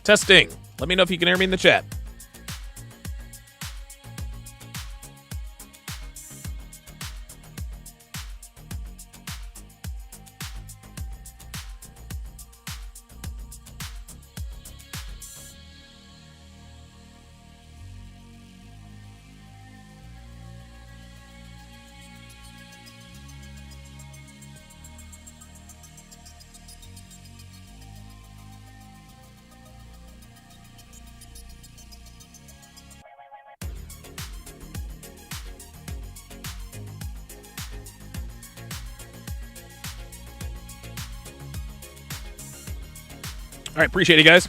Testing. Let me know if you can hear me in the chat. All right, appreciate it, guys.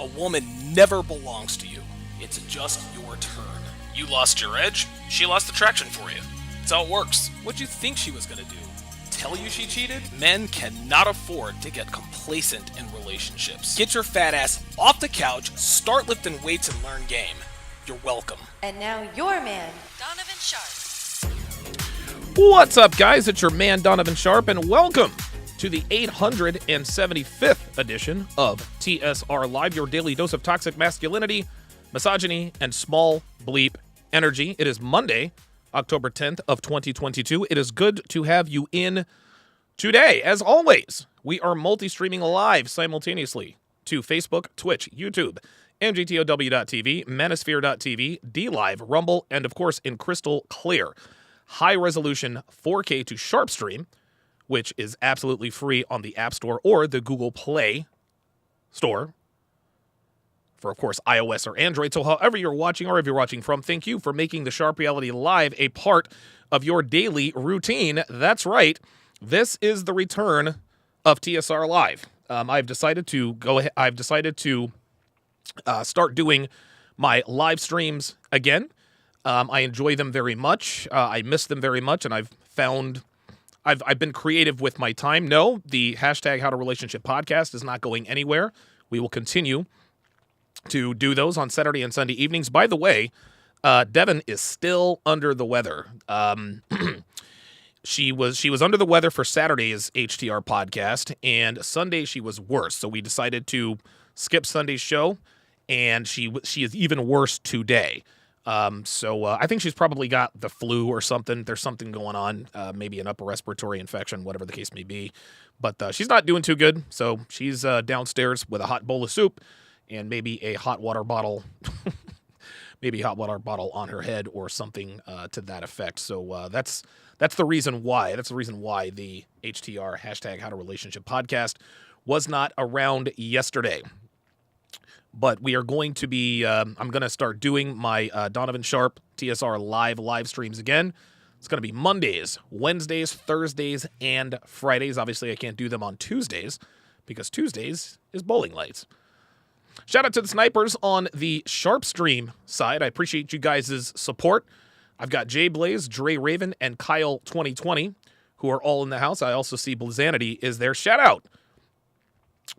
A woman never belongs to you. It's just your turn. You lost your edge, she lost attraction for you. That's how it works. What'd you think she was gonna do? Tell you she cheated? Men cannot afford to get complacent in relationships. Get your fat ass off the couch, start lifting weights, and learn game. You're welcome. And now your man, Donovan Sharp. What's up, guys? It's your man, Donovan Sharp, and welcome to the 875th edition of TSR Live, your daily dose of toxic masculinity, misogyny, and small bleep energy. It is Monday, October 10th of 2022. It is good to have you in today. As always, we are multi-streaming live simultaneously to Facebook, Twitch, YouTube, MGTOW.TV, Manosphere.tv, DLive, Rumble, and of course in crystal clear high-resolution 4K to Sharp Stream, which is absolutely free on the App Store or the Google Play Store for, of course, iOS or Android. So however you're watching or if you're watching from, thank you for making the Sharp Reality Live a part of your daily routine. That's right. This is the return of TSR Live. I've decided to go ahead. I've decided to start doing my live streams again. I enjoy them very much. I miss them very much, and I've been creative with my time. No, the hashtag How to Relationship podcast is not going anywhere. We will continue to do those on Saturday and Sunday evenings. By the way, Devin is still under the weather. She was under the weather for Saturday's HTR podcast, and Sunday she was worse. So we decided to skip Sunday's show, and she is even worse today. So I think she's probably got the flu or something. There's something going on, maybe an upper respiratory infection, whatever the case may be. But she's not doing too good, so she's downstairs with a hot bowl of soup and maybe a hot water bottle, on her head or something to that effect. So that's the reason why. That's the reason why the HTR hashtag How to Relationship podcast was not around yesterday. But we are going to be, I'm going to start doing my Donovan Sharp TSR live streams again. It's going to be Mondays, Wednesdays, Thursdays, and Fridays. Obviously, I can't do them on Tuesdays because Tuesdays is bowling lights. Shout out to the snipers on the Sharp Stream side. I appreciate you guys' support. I've got Jay Blaze, Dre Raven, and Kyle 2020 who are all in the house. I also see Blazanity is there. Shout out,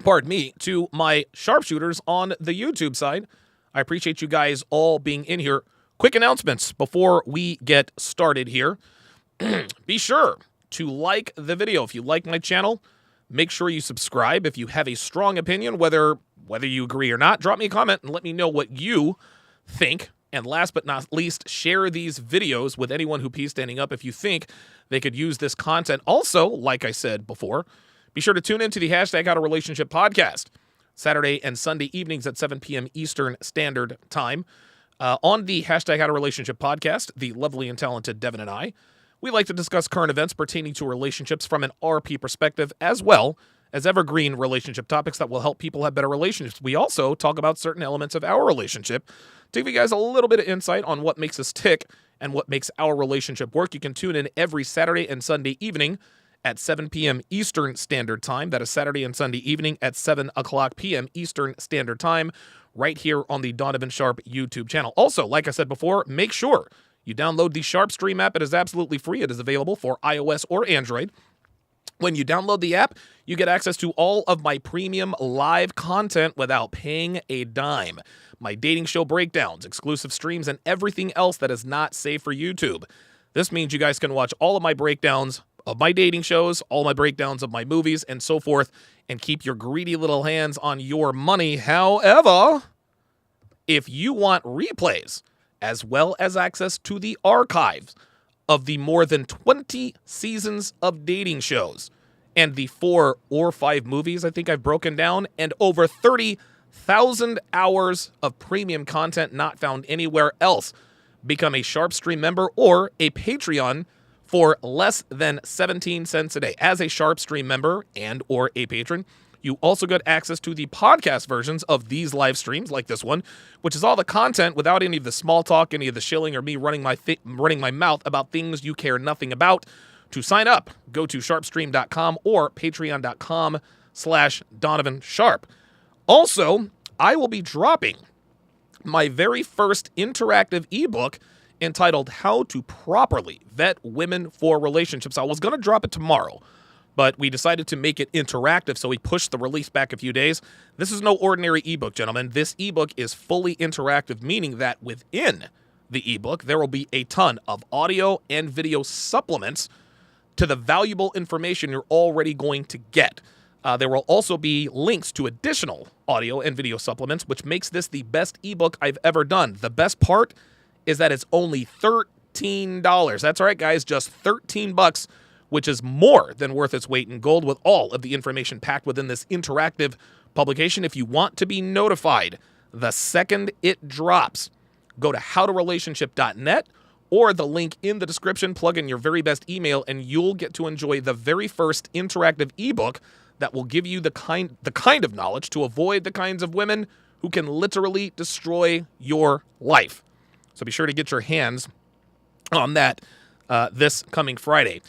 pardon me, to my sharpshooters on the YouTube side. I appreciate you guys all being in here. Quick announcements before we get started here. Be sure to like the video. If you like my channel, make sure you subscribe. If you have a strong opinion, whether you agree or not, drop me a comment and let me know what you think. And last but not least, share these videos with anyone who pees standing up if you think they could use this content. Also, like I said before, be sure to tune into the hashtag How to Relationship podcast, Saturday and Sunday evenings at 7 p.m. Eastern Standard Time. On the hashtag How to Relationship podcast, the lovely and talented Devin and I, we like to discuss current events pertaining to relationships from an RP perspective, as well as evergreen relationship topics that will help people have better relationships. We also talk about certain elements of our relationship to give you guys a little bit of insight on what makes us tick and what makes our relationship work. You can tune in every Saturday and Sunday evening at 7 p.m. Eastern Standard Time. That is Saturday and Sunday evening at 7 o'clock p.m. Eastern Standard Time, right here on the Donovan Sharp YouTube channel. Also, like I said before, make sure you download the Sharp Stream app. It is absolutely free. It is available for iOS or Android. When you download the app, you get access to all of my premium live content without paying a dime. My dating show breakdowns, exclusive streams, and everything else that is not safe for YouTube. This means you guys can watch all of my breakdowns of my dating shows, all my breakdowns of my movies, and so forth, and keep your greedy little hands on your money. However, if you want replays, as well as access to the archives of the more than 20 seasons of dating shows, and the 4 or 5 movies I think I've broken down, and over 30,000 hours of premium content not found anywhere else, become a Sharp Stream member or a Patreon for less than 17 cents a day. As a Sharp Stream member and or a patron, you also get access to the podcast versions of these live streams like this one, which is all the content without any of the small talk, any of the shilling, or me running my mouth about things you care nothing about. To sign up, go to sharpstream.com or patreon.com/Donovan Sharp. Also, I will be dropping my very first interactive ebook entitled How to Properly Vet Women for Relationships. I was going to drop it tomorrow, but we decided to make it interactive, so we pushed the release back a few days. This is no ordinary ebook, gentlemen. This ebook is fully interactive, meaning that within the ebook, there will be a ton of audio and video supplements to the valuable information you're already going to get. There will also be links to additional audio and video supplements, which makes this the best ebook I've ever done. The best part is that it's only $13. That's right, guys, just $13, which is more than worth its weight in gold with all of the information packed within this interactive publication. If you want to be notified the second it drops, go to howtorelationship.net or the link in the description, plug in your very best email, and you'll get to enjoy the very first interactive ebook that will give you the kind of knowledge to avoid the kinds of women who can literally destroy your life. So be sure to get your hands on that this coming Friday.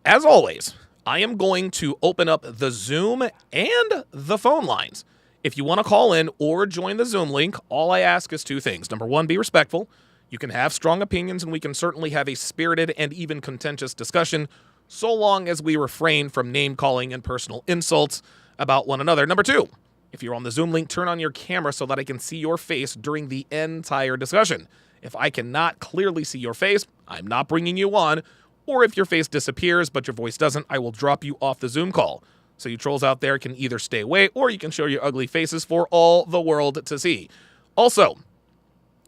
As always, I am going to open up the Zoom and the phone lines. If you want to call in or join the Zoom link, all I ask is two things. Number one, be respectful. You can have strong opinions, and we can certainly have a spirited and even contentious discussion, so long as we refrain from name-calling and personal insults about one another. Number two, if you're on the Zoom link, turn on your camera so that I can see your face during the entire discussion. If I cannot clearly see your face, I'm not bringing you on. Or if your face disappears but your voice doesn't, I will drop you off the Zoom call. So you trolls out there can either stay away or you can show your ugly faces for all the world to see. Also,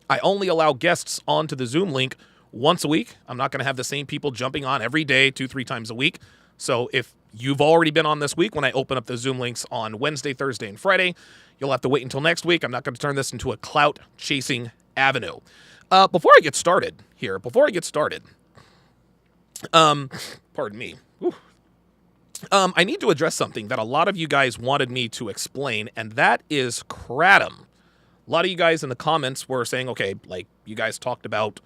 I only allow guests onto the Zoom link once a week. I'm not going to have the same people jumping on every day, 2-3 times a week. So if you've already been on this week, when I open up the Zoom links on Wednesday, Thursday, and Friday, you'll have to wait until next week. I'm not going to turn this into a clout-chasing avenue. Before I get started, pardon me. I need to address something that a lot of you guys wanted me to explain, and that is kratom. A lot of you guys in the comments were saying, okay, like you guys talked about,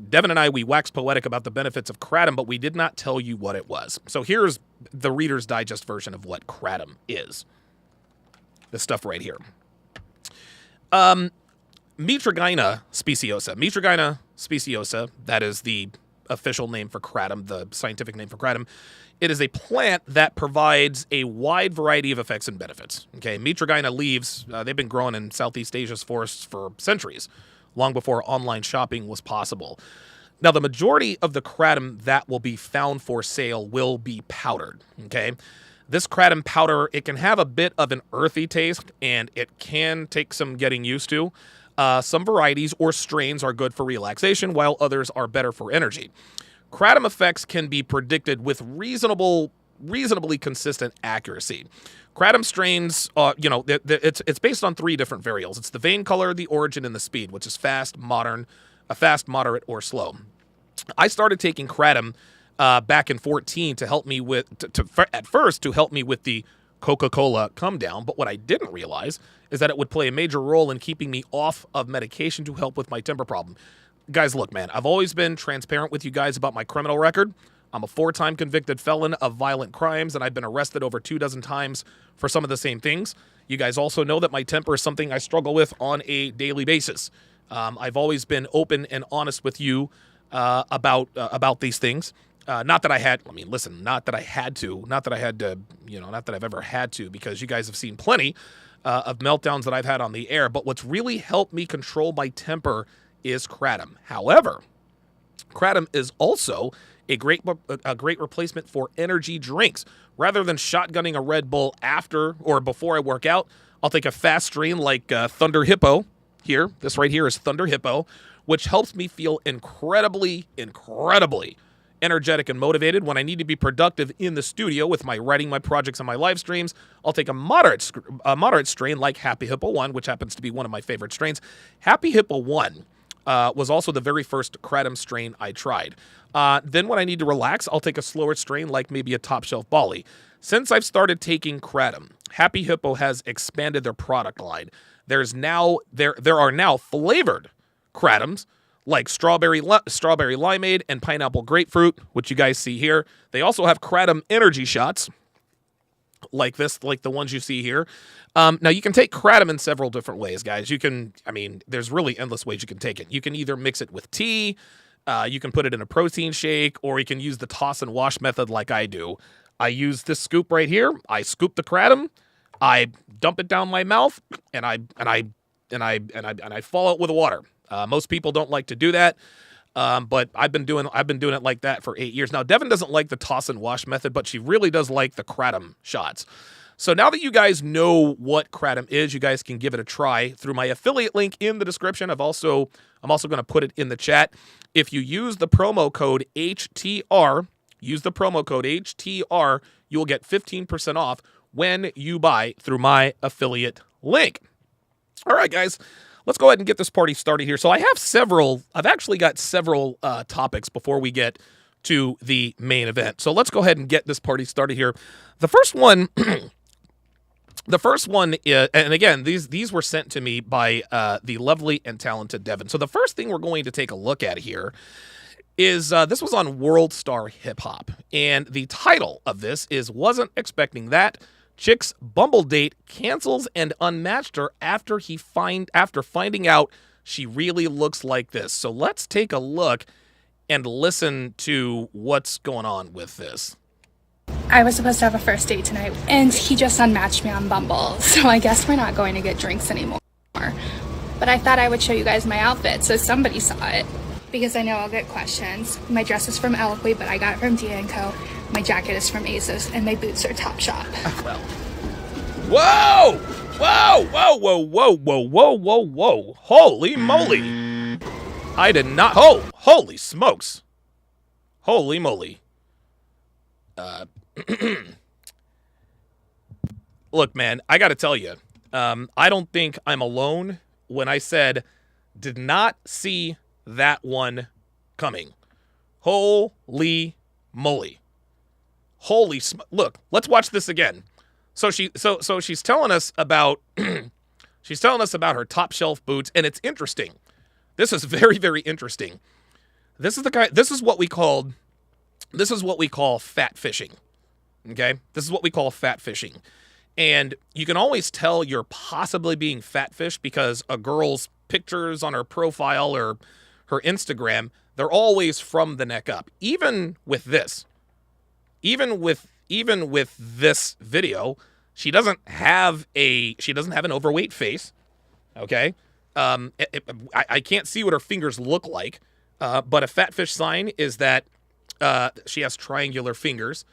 Devin and I, we waxed poetic about the benefits of kratom, but we did not tell you what it was. So here's the Reader's Digest version of what kratom is. This stuff right here. Mitragyna speciosa. Mitragyna speciosa, that is the official name for kratom, the scientific name for kratom. It is a plant that provides a wide variety of effects and benefits. Okay, Mitragyna leaves, they've been growing in Southeast Asia's forests for centuries, long before online shopping was possible. Now, the majority of the kratom that will be found for sale will be powdered, okay? This kratom powder, it can have a bit of an earthy taste, and it can take some getting used to. Some varieties or strains are good for relaxation, while others are better for energy. Kratom effects can be predicted with reasonably consistent accuracy. Kratom strains, it's based on 3 different variables. It's the vein color, the origin, and the speed, which is fast, moderate, or slow. I started taking kratom back in 2014 to help me with, at first, to help me with the Coca-Cola come down. But what I didn't realize is that it would play a major role in keeping me off of medication to help with my temper problem. Guys, look, man, I've always been transparent with you guys about my criminal record. I'm a 4-time convicted felon of violent crimes, and I've been arrested over 24 times for some of the same things. You guys also know that my temper is something I struggle with on a daily basis. I've always been open and honest with you about these things. Not that I've ever had to, because you guys have seen plenty of meltdowns that I've had on the air. But what's really helped me control my temper is kratom. However, kratom is also a great replacement for energy drinks. Rather than shotgunning a Red Bull after or before I work out, I'll take a fast strain like Thunder Hippo. Here, this right here is Thunder Hippo, which helps me feel incredibly energetic and motivated when I need to be productive in the studio with my writing, my projects, and my live streams. I'll take a moderate strain like Happy Hippo 1, which happens to be one of my favorite strains. Happy Hippo 1 was also the very first kratom strain I tried. Then when I need to relax, I'll take a slower strain like maybe a Top Shelf Bali. Since I've started taking kratom, Happy Hippo has expanded their product line. There are now flavored kratoms like strawberry limeade and pineapple grapefruit, which you guys see here. They also have kratom energy shots, like this, like the ones you see here. Now, you can take kratom in several different ways, guys. You can, I mean, there's really endless ways you can take it. You can either mix it with tea, you can put it in a protein shake, or you can use the toss and wash method like I do. I use this scoop right here. I scoop the kratom, I dump it down my mouth, and I follow it with water. Most people don't like to do that. But I've been doing it like that for 8 years. Now, Devin doesn't like the toss and wash method, but she really does like the kratom shots. So now that you guys know what kratom is, you guys can give it a try through my affiliate link in the description. I'm also going to put it in the chat. If you use the promo code HTR, you will get 15% off when you buy through my affiliate link. All right, guys. Let's go ahead and get this party started here. So I've actually got several topics before we get to the main event. So let's go ahead and get this party started here. The first one, is, and again, these were sent to me by the lovely and talented Devin. So the first thing we're going to take a look at here is this was on World Star Hip Hop. And the title of this is Wasn't Expecting That. Chick's Bumble date cancels and unmatched her after finding out she really looks like this. So let's take a look and listen to what's going on with this. I was supposed to have a first date tonight, and he just unmatched me on Bumble, so I guess we're not going to get drinks anymore. But I thought I would show you guys my outfit so somebody saw it, because I know I'll get questions. My dress is from Eloquy, but I got it from D&Co. My jacket is from ASOS, and my boots are Topshop. Well. Whoa! Whoa! Whoa! Whoa! Whoa! Whoa! Whoa! Whoa! Whoa! Holy moly! I did not. Oh! Holy smokes! Holy moly! Look, man, I got to tell you, I don't think I'm alone when I said, did not see that one coming. Holy moly! Holy look! Let's watch this again. So she's telling us about her top shelf boots, and it's interesting. This is very, very interesting. This is what we call fat fishing. Okay? This is what we call fat fishing. And you can always tell you're possibly being fat-fished because a girl's pictures on her profile or her Instagram, they're always from the neck up. Even with this video, she doesn't have an overweight face. Okay. I can't see what her fingers look like. But a fat fish sign is that, she has triangular fingers.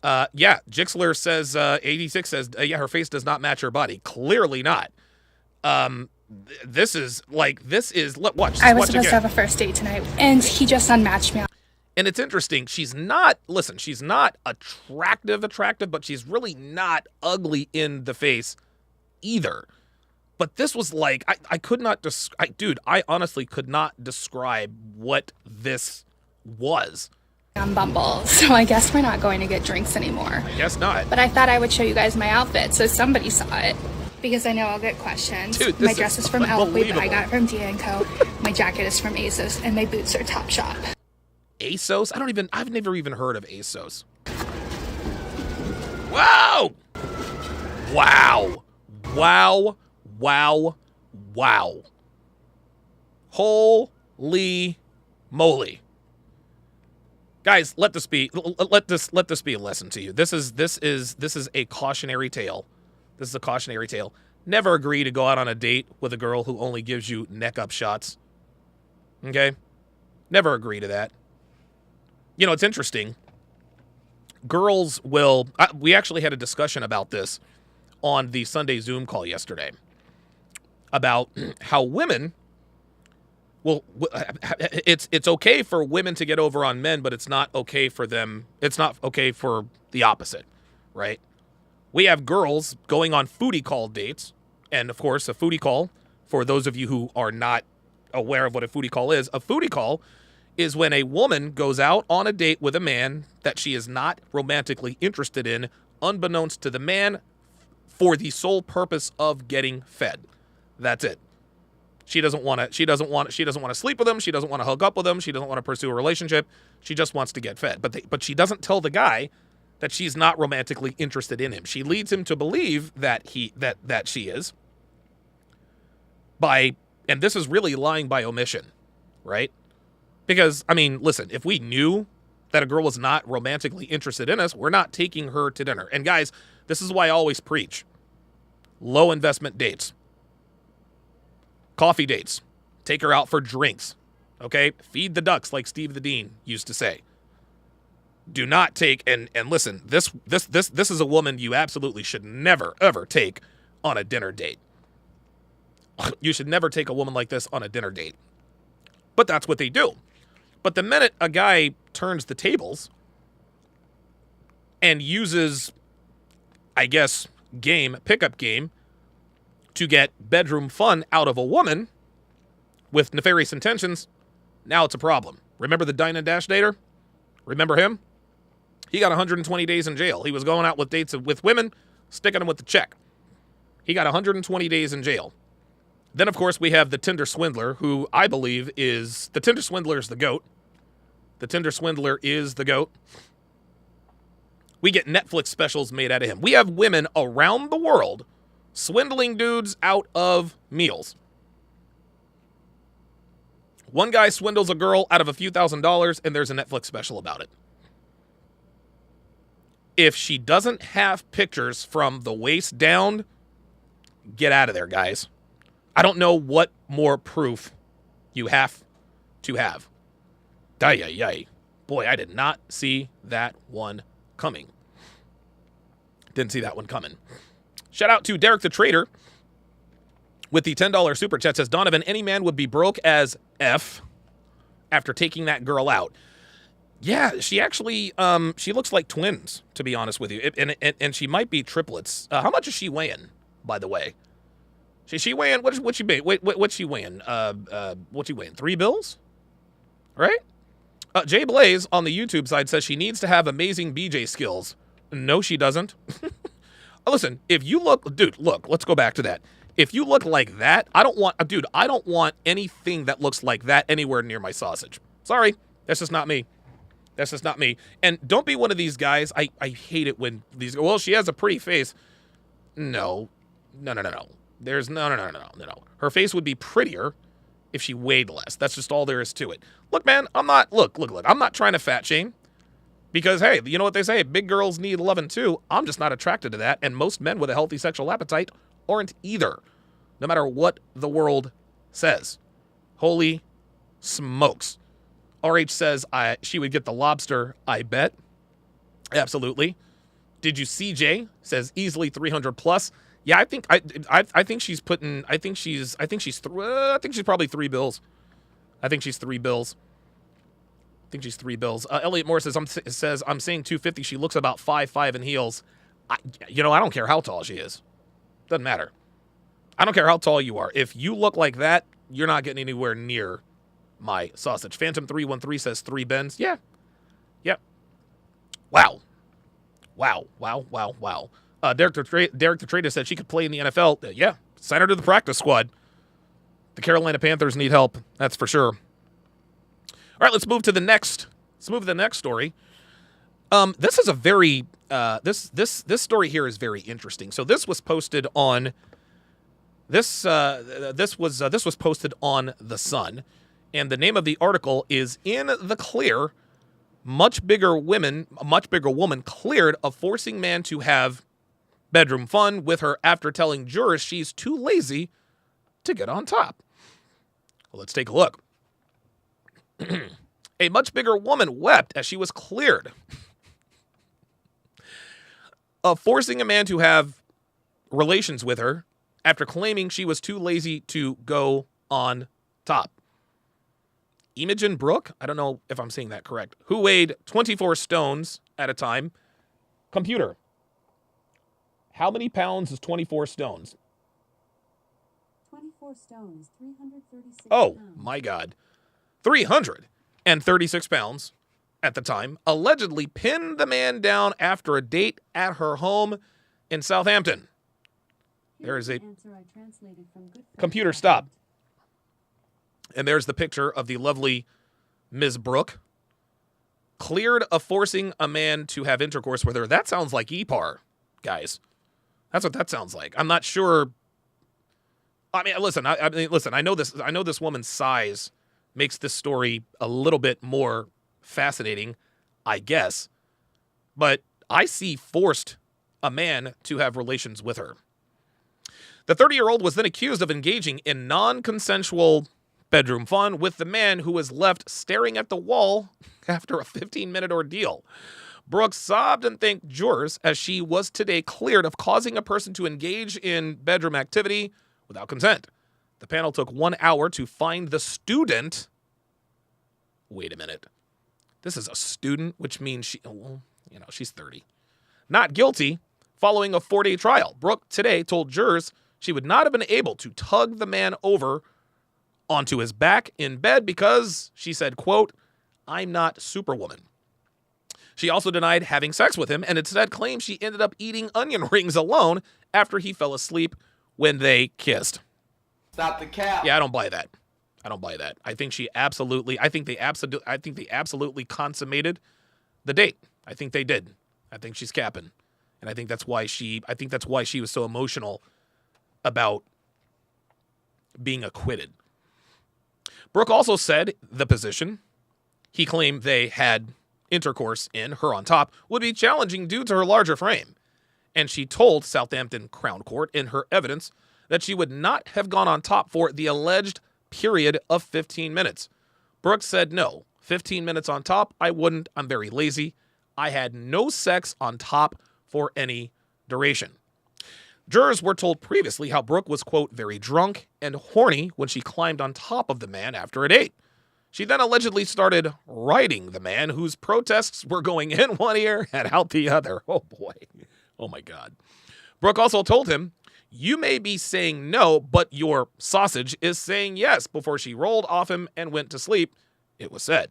Yeah. Jixler says, 86 says, yeah, her face does not match her body. Clearly not. This is watch. I was supposed to have a first date tonight, and he just unmatched me. And it's interesting. She's not attractive, but she's really not ugly in the face either. But this was like, I could not, I honestly could not describe what this was. On Bumble, so I guess we're not going to get drinks anymore. I guess not. But I thought I would show you guys my outfit so somebody saw it, because I know I'll get questions. Dude, my dress is from Eloquy, but I got it from D&Co. My jacket is from ASOS, and my boots are Topshop. ASOS? I've never even heard of ASOS. Wow! Wow. Wow. Wow. Wow. Holy moly. Guys, let this be a lesson to you. This is a cautionary tale. This is a cautionary tale. Never agree to go out on a date with a girl who only gives you neck up shots. Okay? Never agree to that. You know, it's interesting. Girls will... we actually had a discussion about this on the Sunday Zoom call yesterday. About how women... Well, it's okay for women to get over on men, but it's not okay for them. It's not okay for the opposite, right? We have girls going on foodie call dates. And, of course, a foodie call, for those of you who are not aware of what a foodie call is when a woman goes out on a date with a man that she is not romantically interested in, unbeknownst to the man, for the sole purpose of getting fed. That's it. She doesn't want to sleep with him. She doesn't want to hook up with him. She doesn't want to pursue a relationship. She just wants to get fed. But she doesn't tell the guy that she's not romantically interested in him. She leads him to believe that she is by, and this is really lying by omission, right? Because, I mean, listen, if we knew that a girl was not romantically interested in us, we're not taking her to dinner. And guys, this is why I always preach low investment dates, coffee dates, take her out for drinks, okay? Feed the ducks, like Steve the Dean used to say. Do not take, and listen, this is a woman you absolutely should never, ever take on a dinner date. You should never take a woman like this on a dinner date. But that's what they do. But the minute a guy turns the tables and uses, I guess, pickup game, to get bedroom fun out of a woman with nefarious intentions, now it's a problem. Remember the Dine and Dash dater? Remember him? He got 120 days in jail. He was going out with dates with women, sticking them with the check. He got 120 days in jail. Then, of course, we have the Tinder swindler, who I believe is... The Tinder swindler is the GOAT. The Tinder swindler is the GOAT. We get Netflix specials made out of him. We have women around the world swindling dudes out of meals. One guy swindles a girl out of a few $1,000s, and there's a Netflix special about it. If she doesn't have pictures from the waist down, get out of there, guys. I don't know what more proof you have to have. Ay. Boy, I did not see that one coming. Didn't see that one coming. Shout out to Derek the Trader with the $10 super chat. Says, Donovan, any man would be broke as F after taking that girl out. Yeah, she actually, she looks like twins, to be honest with you. And she might be triplets. How much is she weighing, by the way? She weighing, what's she weighing? What's she weighing? What's she weighing? 3 bills? Right? Jay Blaze on the YouTube side says she needs to have amazing BJ skills. No, she doesn't. Listen, if you look, dude, look, let's go back to that. If you look like that, I don't want anything that looks like that anywhere near my sausage. Sorry, that's just not me. That's just not me. And don't be one of these guys. I hate it when these, well, she has a pretty face. No. There's no. Her face would be prettier if she weighed less. That's just all there is to it. Look, man, I'm not trying to fat shame. Because, hey, you know what they say? Big girls need loving too. I'm just not attracted to that. And most men with a healthy sexual appetite aren't either. No matter what the world says. Holy smokes. RH says she would get the lobster, I bet. Absolutely. Did you see Jay? Says easily 300 plus. Yeah, I think she's probably 3 bills. I think she's 3 bills. Elliot Moore says I'm saying 250. She looks about 5'5" in heels. I don't care how tall she is. Doesn't matter. I don't care how tall you are. If you look like that, you're not getting anywhere near my sausage. Phantom 313 says 3 bends. Yeah. Yep. Wow. Derek the Trader said she could play in the NFL. Yeah. Sign her to the practice squad. The Carolina Panthers need help. That's for sure. All right, let's move to the next story. This is a very this story here is very interesting. So this was posted on this was posted on The Sun, and the name of the article is "In the Clear, much bigger woman cleared of forcing man to have bedroom fun with her after telling jurors she's too lazy to get on top." Well, let's take a look. A much bigger woman wept as she was cleared of forcing a man to have relations with her after claiming she was too lazy to go on top. Imogen Brooke, I don't know if I'm saying that correct, who weighed 24 stones at a time. Computer, how many pounds is 24 stones? 24 stones, 336 Oh, pounds. my God. 336 pounds at the time, allegedly pinned the man down after a date at her home in Southampton. There is a answer I translated from Good computer stop. And there's the picture of the lovely Ms. Brooke. cleared of forcing a man to have intercourse with her. That sounds like EPAR, guys. That's what that sounds like. I'm not sure. I mean, listen. Listen. I know this. I know this woman's size makes this story a little bit more fascinating, I guess. But I see forced a man to have relations with her. The 30-year-old was then accused of engaging in non-consensual bedroom fun with the man who was left staring at the wall after a 15-minute ordeal. Brooks sobbed and thanked jurors as she was today cleared of causing a person to engage in bedroom activity without consent. The panel took 1 hour to find the student. Wait a minute. This is a student, which means she's 30. Not guilty following a 4-day trial. Brooke today told jurors she would not have been able to tug the man over onto his back in bed because, she said, quote, "I'm not Superwoman." She also denied having sex with him and instead claimed she ended up eating onion rings alone after he fell asleep when they kissed. Stop the cap. Yeah, I don't buy that. I think they absolutely consummated the date. I think they did. I think she's capping. And I think that's why she was so emotional about being acquitted. Brooke also said the position he claimed they had intercourse in, her on top, would be challenging due to her larger frame. And she told Southampton Crown Court in her evidence that she would not have gone on top for the alleged period of 15 minutes. Brooke said, "No, 15 minutes on top, I wouldn't. I'm very lazy. I had no sex on top for any duration." Jurors were told previously how Brooke was, quote, "very drunk and horny when she climbed on top of the man after a date. She then allegedly started riding the man whose protests were going in one ear and out the other." Oh, boy. Oh, my God. Brooke also told him, "You may be saying no, but your sausage is saying yes," before she rolled off him and went to sleep, it was said.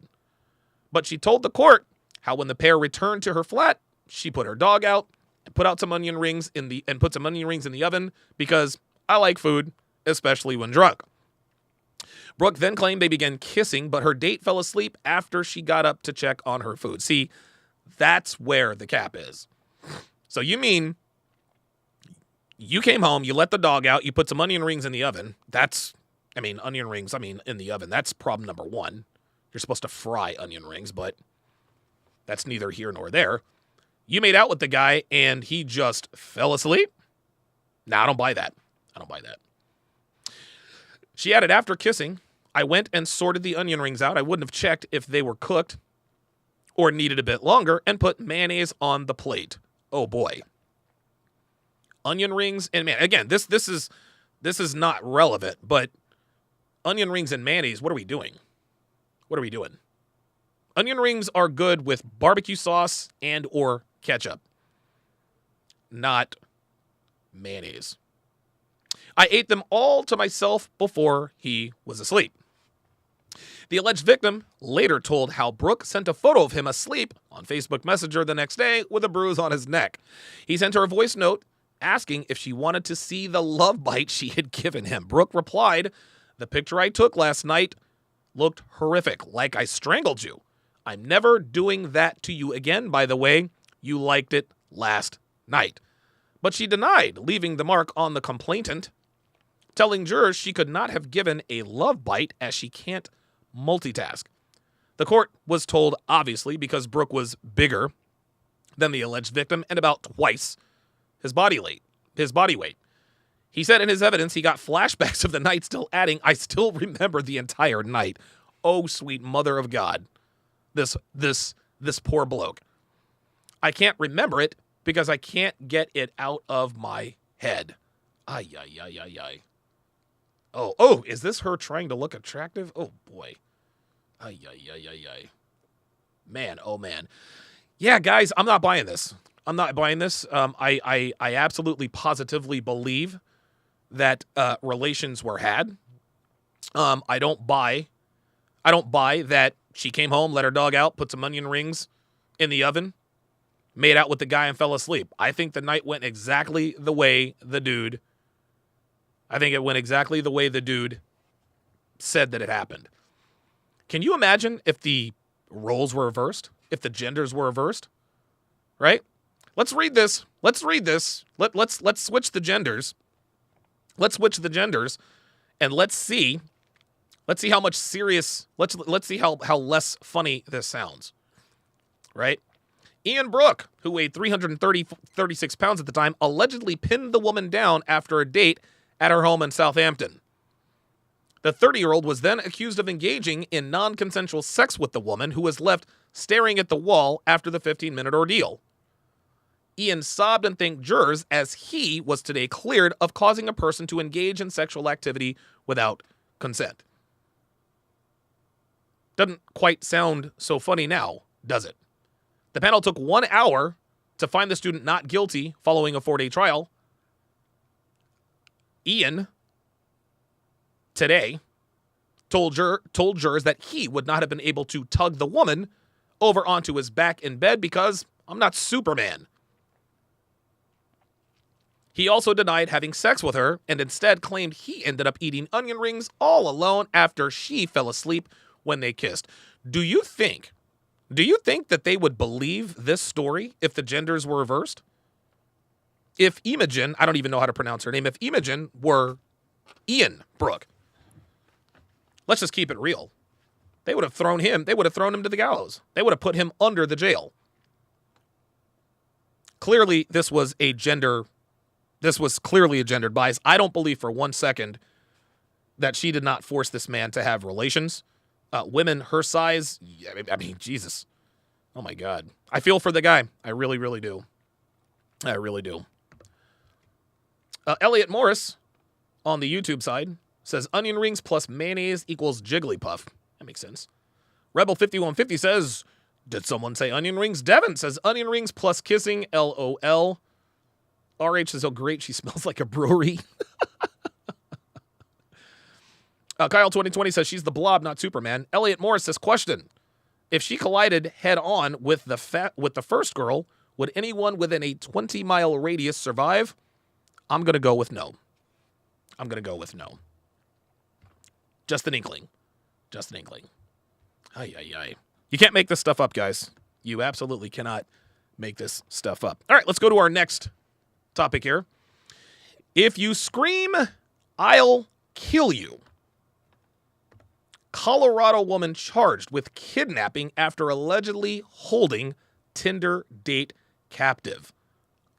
But she told the court how when the pair returned to her flat, she put her dog out and put some onion rings in the oven because I like food, especially when drunk. Brooke then claimed they began kissing, but her date fell asleep after she got up to check on her food. See, that's where the cap is. So you mean you came home, you let the dog out, you put some onion rings in the oven. Onion rings in the oven. That's problem number one. You're supposed to fry onion rings, but that's neither here nor there. You made out with the guy and he just fell asleep? Nah, I don't buy that. She added, "After kissing, I went and sorted the onion rings out. I wouldn't have checked if they were cooked or needed a bit longer and put mayonnaise on the plate." Oh boy. Onion rings and mayonnaise. Again, this is not relevant, but onion rings and mayonnaise, what are we doing? Onion rings are good with barbecue sauce and or ketchup, not mayonnaise. "I ate them all to myself before he was asleep." The alleged victim later told how Brooke sent a photo of him asleep on Facebook Messenger the next day with a bruise on his neck. He sent her a voice note asking if she wanted to see the love bite she had given him. Brooke replied, "The picture I took last night looked horrific, like I strangled you. I'm never doing that to you again, by the way. You liked it last night." But she denied leaving the mark on the complainant, telling jurors she could not have given a love bite as she can't multitask. The court was told, obviously, because Brooke was bigger than the alleged victim and about twice his body weight. He said in his evidence he got flashbacks of the night, still adding, "I still remember the entire night. Oh, sweet mother of God. This poor bloke. I can't remember it because I can't get it out of my head." Ay, ay, ay, ay, ay. Oh, is this her trying to look attractive? Oh, boy. Ay, ay, ay, ay, ay. Man, oh, man. Yeah, guys, I'm not buying this. I absolutely positively believe that relations were had. I don't buy that she came home, let her dog out, put some onion rings in the oven, made out with the guy and fell asleep. I think the night went exactly the way the dude said that it happened. Can you imagine if the roles were reversed? if the genders were reversed, right? Let's read this. Let's switch the genders. Let's switch the genders, and let's see how much serious. Let's see how less funny this sounds, right? Ian Brooke, who weighed 36 pounds at the time, allegedly pinned the woman down after a date at her home in Southampton. The 30-year-old was then accused of engaging in non-consensual sex with the woman, who was left staring at the wall after the 15-minute ordeal. Ian sobbed and thanked jurors as he was today cleared of causing a person to engage in sexual activity without consent. Doesn't quite sound so funny now, does it? The panel took 1 hour to find the student not guilty following a 4-day trial. Ian, today, told jurors that he would not have been able to tug the woman over onto his back in bed because I'm not Superman. He also denied having sex with her and instead claimed he ended up eating onion rings all alone after she fell asleep when they kissed. Do you think that they would believe this story if the genders were reversed? If Imogen, I don't even know how to pronounce her name, if Imogen were Ian Brooke, let's just keep it real. They would have thrown him to the gallows. They would have put him under the jail. Clearly, this was clearly a gendered bias. I don't believe for 1 second that she did not force this man to have relations. Women her size, I mean, Jesus. Oh, my God. I feel for the guy. I really, really do. I really do. Elliot Morris, on the YouTube side, says onion rings plus mayonnaise equals Jigglypuff. That makes sense. Rebel5150 says, did someone say onion rings? Devin says onion rings plus kissing, LOL. RH says, oh, great, she smells like a brewery. Kyle2020 says she's the Blob, not Superman. Elliot Morris says, question. If she collided head-on with the first girl, would anyone within a 20-mile radius survive? I'm going to go with no. Just an inkling. Ay. You can't make this stuff up, guys. You absolutely cannot make this stuff up. All right, let's go to our next topic here. If you scream, I'll kill you. Colorado woman charged with kidnapping after allegedly holding Tinder date captive.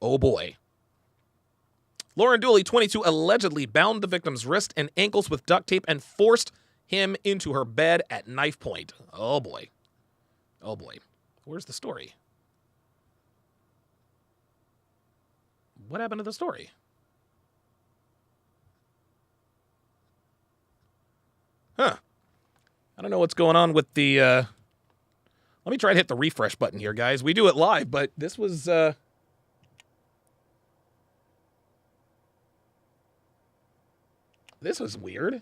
Oh boy. Lauren Dooley, 22, allegedly bound the victim's wrist and ankles with duct tape and forced him into her bed at knife point. Oh boy. Where's the story? What happened to the story? Huh. I don't know what's going on with the, let me try to hit the refresh button here, guys. We do it live, but this was, this was weird.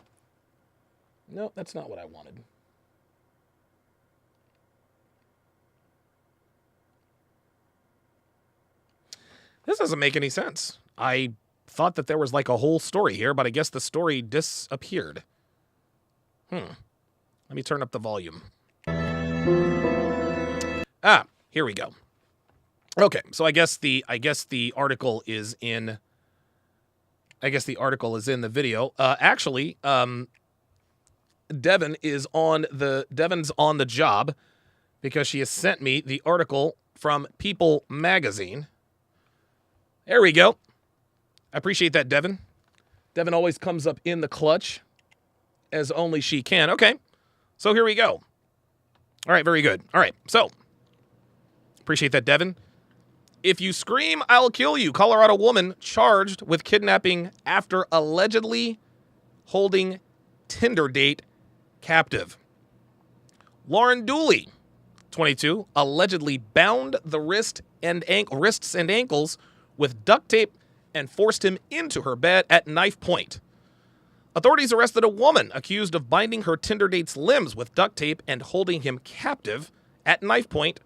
No, that's not what I wanted. This doesn't make any sense. I thought that there was like a whole story here, but I guess the story disappeared. Let me turn up the volume. Here we go. Okay, so I guess the article is in the video. Actually, Devin's on the job because she has sent me the article from People Magazine. There we go. I appreciate that, Devin. Devin always comes up in the clutch, as only she can. Okay, so here we go. All right, very good. All right, so appreciate that, Devin. If you scream, I'll kill you. Colorado woman charged with kidnapping after allegedly holding Tinder date captive. Lauren Dooley, 22, allegedly bound the wrists and ankles with duct tape and forced him into her bed at knife point. Authorities arrested a woman accused of binding her Tinder date's limbs with duct tape and holding him captive at knife point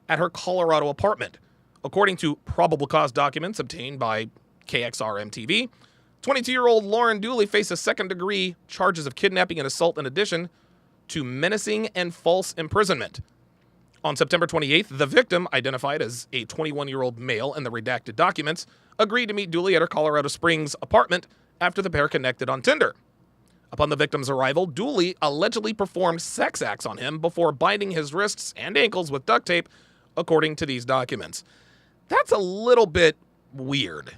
at her Colorado apartment. According to probable cause documents obtained by KXRM-TV, 22-year-old Lauren Dooley faces second-degree charges of kidnapping and assault in addition to menacing and false imprisonment. On September 28th, the victim, identified as a 21-year-old male in the redacted documents, agreed to meet Dooley at her Colorado Springs apartment after the pair connected on Tinder. Upon the victim's arrival, Dooley allegedly performed sex acts on him before binding his wrists and ankles with duct tape, according to these documents. That's a little bit weird.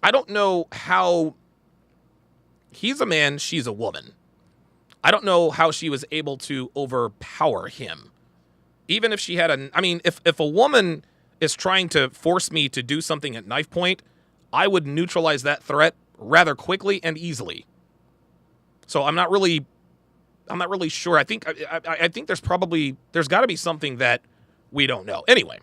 I don't know how... He's a man, she's a woman. I don't know how she was able to overpower him. Even if she had if a woman is trying to force me to do something at knife point, I would neutralize that threat rather quickly and easily. So I'm not really sure. I think there's got to be something that we don't know. Anyway.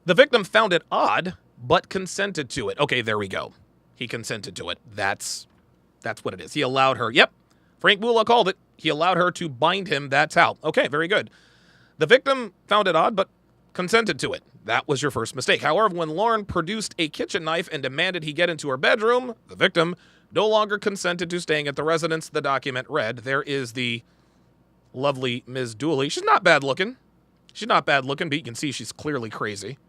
The victim found it odd, but consented to it. Okay, there we go. He consented to it. That's what it is. He allowed her. Yep. Frank Mula called it. He allowed her to bind him. That's how. Okay, very good. The victim found it odd, but consented to it. That was your first mistake. However, when Lauren produced a kitchen knife and demanded he get into her bedroom, the victim no longer consented to staying at the residence, the document read. There is the lovely Ms. Dooley. She's not bad looking. But you can see she's clearly crazy.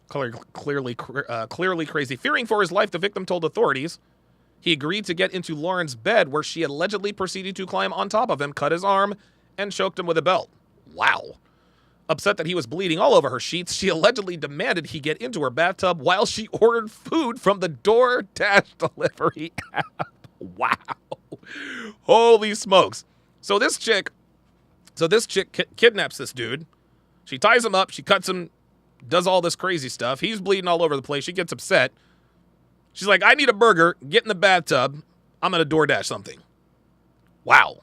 Clearly crazy. Fearing for his life, the victim told authorities he agreed to get into Lauren's bed, where she allegedly proceeded to climb on top of him, cut his arm, and choked him with a belt. Wow. Upset that he was bleeding all over her sheets, she allegedly demanded he get into her bathtub while she ordered food from the DoorDash delivery app. Wow. Holy smokes. So this chick kidnaps this dude. She ties him up. She cuts him, does all this crazy stuff. He's bleeding all over the place. She gets upset. She's like, I need a burger. Get in the bathtub. I'm going to DoorDash something. Wow.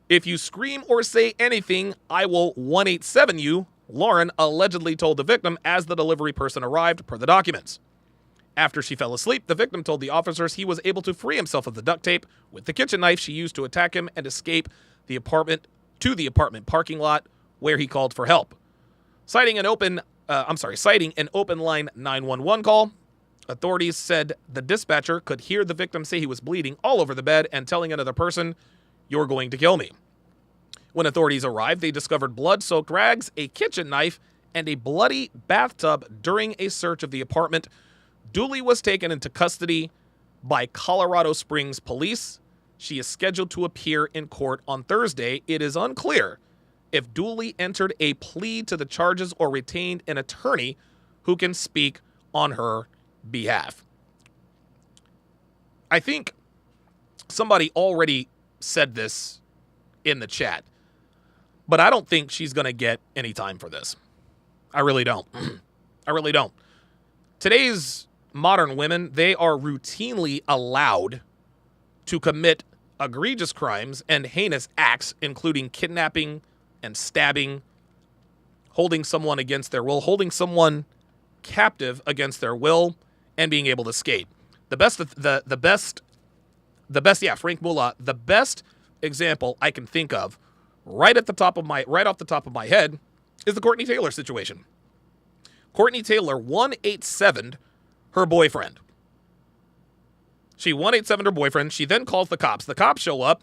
If you scream or say anything, I will 187 you, Lauren allegedly told the victim as the delivery person arrived, per the documents. After she fell asleep, the victim told the officers he was able to free himself of the duct tape with the kitchen knife she used to attack him and escape the apartment parking lot, where he called for help. Citing an open line 911 call, authorities said the dispatcher could hear the victim say he was bleeding all over the bed and telling another person, "You're going to kill me." When authorities arrived, they discovered blood-soaked rags, a kitchen knife, and a bloody bathtub during a search of the apartment. Dooley was taken into custody by Colorado Springs police. She is scheduled to appear in court on Thursday. It is unclear if Dooley entered a plea to the charges or retained an attorney who can speak on her behalf. I think somebody already said this in the chat, but I don't think she's going to get any time for this. I really don't. I really don't. Today's modern women, they are routinely allowed to commit egregious crimes and heinous acts, including kidnapping and stabbing, holding someone against their will, holding someone captive against their will, and being able to escape. Frank Mula, the best example I can think of right off the top of my head is the Courtney Taylor situation. Courtney Taylor 187'd her boyfriend. She 187'd her boyfriend. She then calls the cops. The cops show up.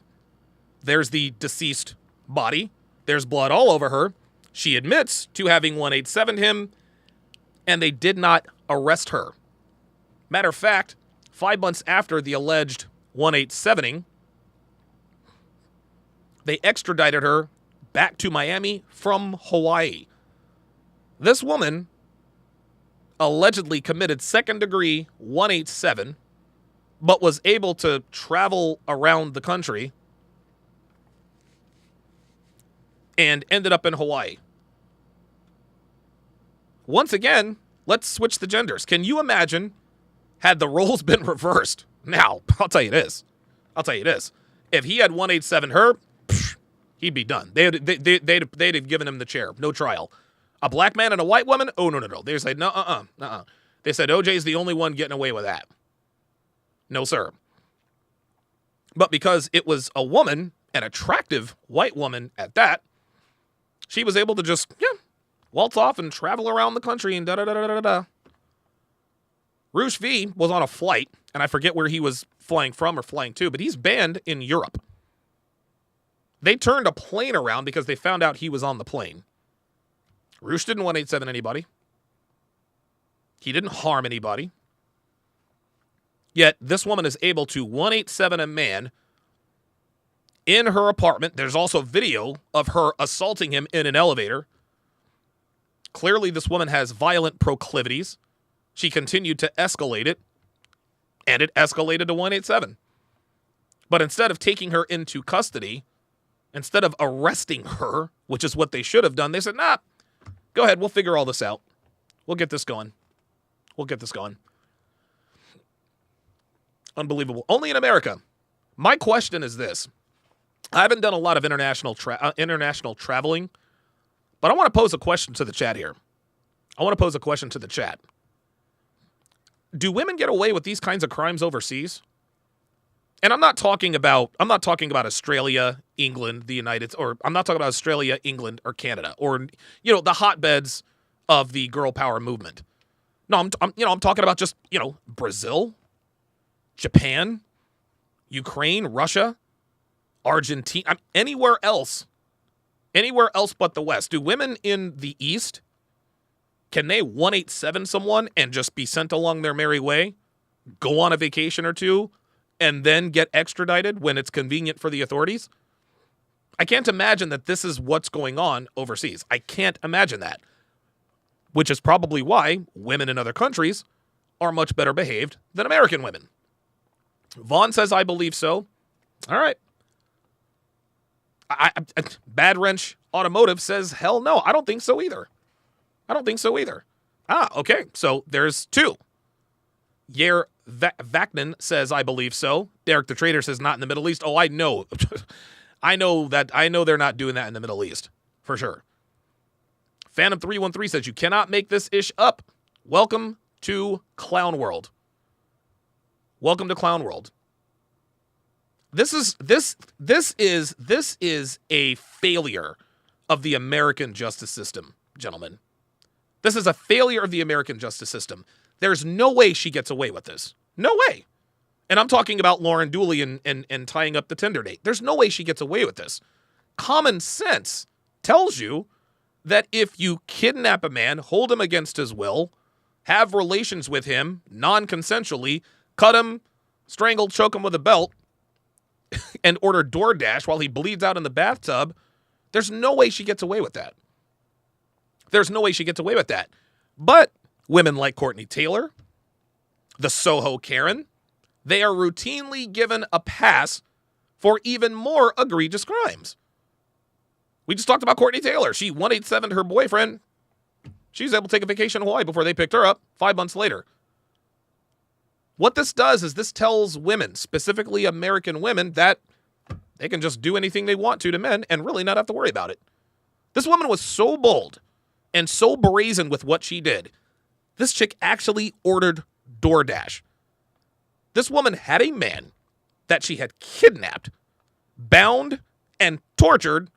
There's the deceased body. There's blood all over her. She admits to having 187'd him, and they did not arrest her. Matter of fact, 5 months after the alleged 187'ing, they extradited her back to Miami from Hawaii. This woman allegedly committed second-degree 187, but was able to travel around the country and ended up in Hawaii. Once again, let's switch the genders. Can you imagine had the roles been reversed? Now, I'll tell you this. If he had 187 her, he'd be done. They'd have given him the chair. No trial. A black man and a white woman? Oh, no. They said, no. They said, OJ's the only one getting away with that. No, sir. But because it was a woman, an attractive white woman at that, she was able to just, waltz off and travel around the country and da-da-da-da-da-da. Roosh V was on a flight and I forget where he was flying from or flying to, but he's banned in Europe. They turned a plane around because they found out he was on the plane. Roosh didn't 187 anybody. He didn't harm anybody. Yet this woman is able to 187 a man in her apartment. There's also video of her assaulting him in an elevator. Clearly, this woman has violent proclivities. She continued to escalate it, and it escalated to 187. But instead of taking her into custody, instead of arresting her, which is what they should have done, they said, nah, go ahead, we'll figure all this out. We'll get this going. We'll get this going. Unbelievable. Only in America. My question is this. I haven't done a lot of international traveling, but I want to pose a question to the chat here. I want to pose a question to the chat. Do women get away with these kinds of crimes overseas? And I'm not talking about Australia, England, the United, or I'm not talking about Australia, England, or Canada, or the hotbeds of the girl power movement. No, I'm talking about just Brazil, Japan, Ukraine, Russia, Argentina, anywhere else but the West. Do women in the East, can they 187 someone and just be sent along their merry way, go on a vacation or two, and then get extradited when it's convenient for the authorities? I can't imagine that this is what's going on overseas. I can't imagine that. Which is probably why women in other countries are much better behaved than American women. Vaughn says, I believe so. All right. Bad Wrench Automotive says, hell no, I don't think so either. Okay, so there's two. Yair Vaknin says, I believe so. Derek the Trader says, not in the Middle East. Oh, I know. I know they're not doing that in the Middle East, for sure. Phantom 313 says, you cannot make this ish up. Welcome to Clown World. Welcome to Clown World. This is a failure of the American justice system, gentlemen. This is a failure of the American justice system. There's no way she gets away with this. No way. And I'm talking about Lauren Dooley and tying up the Tinder date. There's no way she gets away with this. Common sense tells you that if you kidnap a man, hold him against his will, have relations with him non-consensually, cut him, strangle, choke him with a belt, and order DoorDash while he bleeds out in the bathtub, there's no way she gets away with that. There's no way she gets away with that. But women like Courtney Taylor, the Soho Karen, they are routinely given a pass for even more egregious crimes. We just talked about Courtney Taylor. She 187'd her boyfriend. She was able to take a vacation in Hawaii before they picked her up 5 months later. What this does is this tells women, specifically American women, that they can just do anything they want to men and really not have to worry about it. This woman was so bold and so brazen with what she did. This chick actually ordered DoorDash. This woman had a man that she had kidnapped, bound, and tortured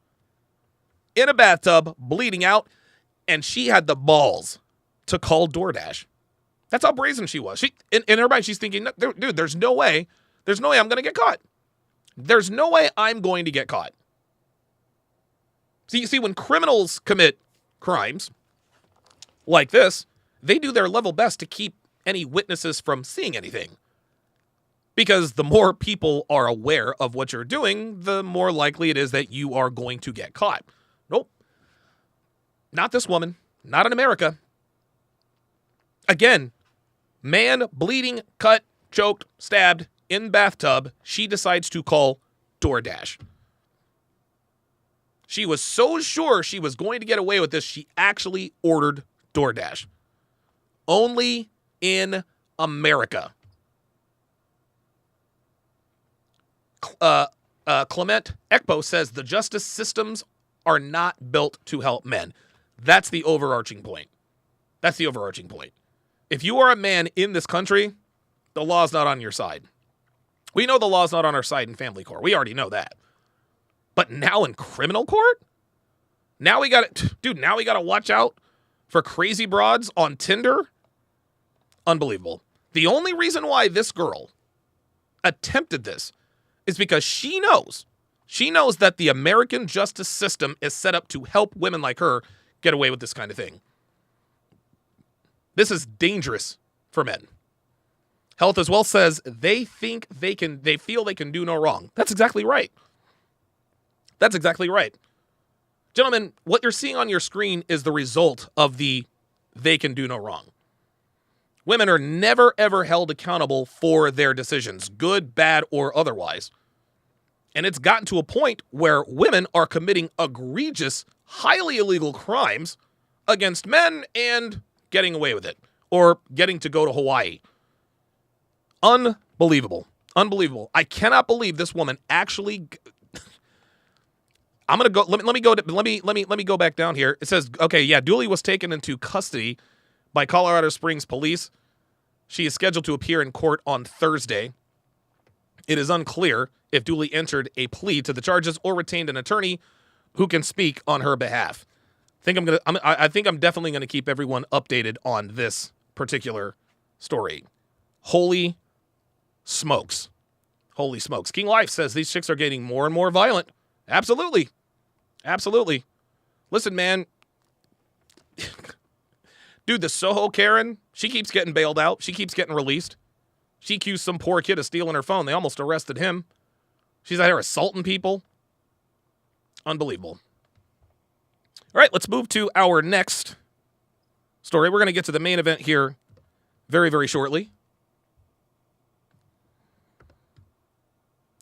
in a bathtub, bleeding out, and she had the balls to call DoorDash. That's how brazen she was. In her mind, she's thinking, dude, there's no way I'm going to get caught. There's no way I'm going to get caught. So you see, when criminals commit crimes like this, they do their level best to keep any witnesses from seeing anything. Because the more people are aware of what you're doing, the more likely it is that you are going to get caught. Nope. Not this woman. Not in America. Again, man bleeding, cut, choked, stabbed in bathtub. She decides to call DoorDash. She was so sure she was going to get away with this, she actually ordered DoorDash. Only in America. Clement Ekpo says the justice systems are not built to help men. That's the overarching point. If you are a man in this country, the law's not on your side. We know the law's not on our side in family court. We already know that. But now in criminal court? Now we got to watch out for crazy broads on Tinder? Unbelievable. The only reason why this girl attempted this is because she knows that the American justice system is set up to help women like her get away with this kind of thing. This is dangerous for men. Health as Well says they feel they can do no wrong. That's exactly right. That's exactly right. Gentlemen, what you're seeing on your screen is the result of the they can do no wrong. Women are never, ever held accountable for their decisions, good, bad, or otherwise. And it's gotten to a point where women are committing egregious, highly illegal crimes against men and getting away with it, or getting to go to Hawaii. Unbelievable. Unbelievable. I cannot believe this woman actually... I'm gonna go. Let me go back down here. It says, okay, yeah, Dooley was taken into custody by Colorado Springs police. She is scheduled to appear in court on Thursday. It is unclear if Dooley entered a plea to the charges or retained an attorney who can speak on her behalf. I think I'm definitely gonna keep everyone updated on this particular story. Holy smokes. Holy smokes. King Life says these chicks are getting more and more violent. Absolutely. Absolutely. Listen, man. Dude, the Soho Karen, she keeps getting bailed out. She keeps getting released. She accused some poor kid of stealing her phone. They almost arrested him. She's out here assaulting people. Unbelievable. All right, let's move to our next story. We're going to get to the main event here very, very shortly.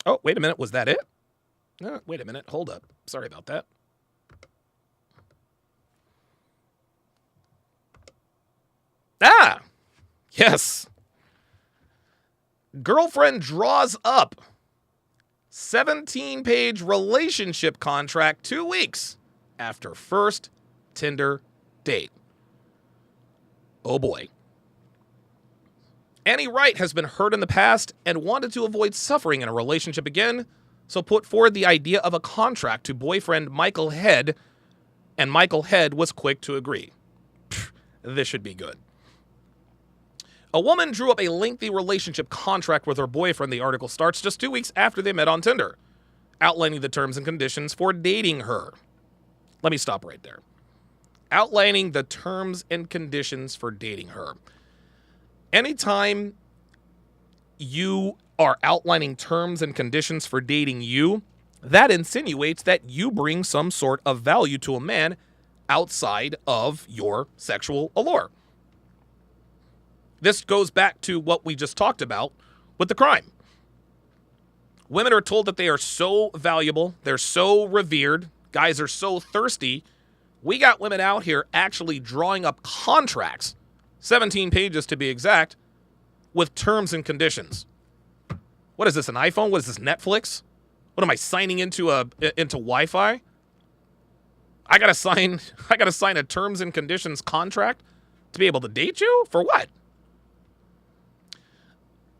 Oh, wait a minute. Was that it? No, wait a minute. Hold up. Sorry about that. Ah, yes. Girlfriend draws up 17-page relationship contract 2 weeks after first Tinder date. Oh boy. Annie Wright has been hurt in the past and wanted to avoid suffering in a relationship again, so put forward the idea of a contract to boyfriend Michael Head, and Michael Head was quick to agree. This should be good. A woman drew up a lengthy relationship contract with her boyfriend, the article starts, just 2 weeks after they met on Tinder, outlining the terms and conditions for dating her. Let me stop right there. Outlining the terms and conditions for dating her. Anytime you are outlining terms and conditions for dating you, that insinuates that you bring some sort of value to a man outside of your sexual allure. This goes back to what we just talked about with the crime. Women are told that they are so valuable, they're so revered, guys are so thirsty. We got women out here actually drawing up contracts, 17 pages to be exact, with terms and conditions. What is this, an iPhone? What is this, Netflix? What am I signing into Wi-Fi? I gotta sign a terms and conditions contract to be able to date you? For what?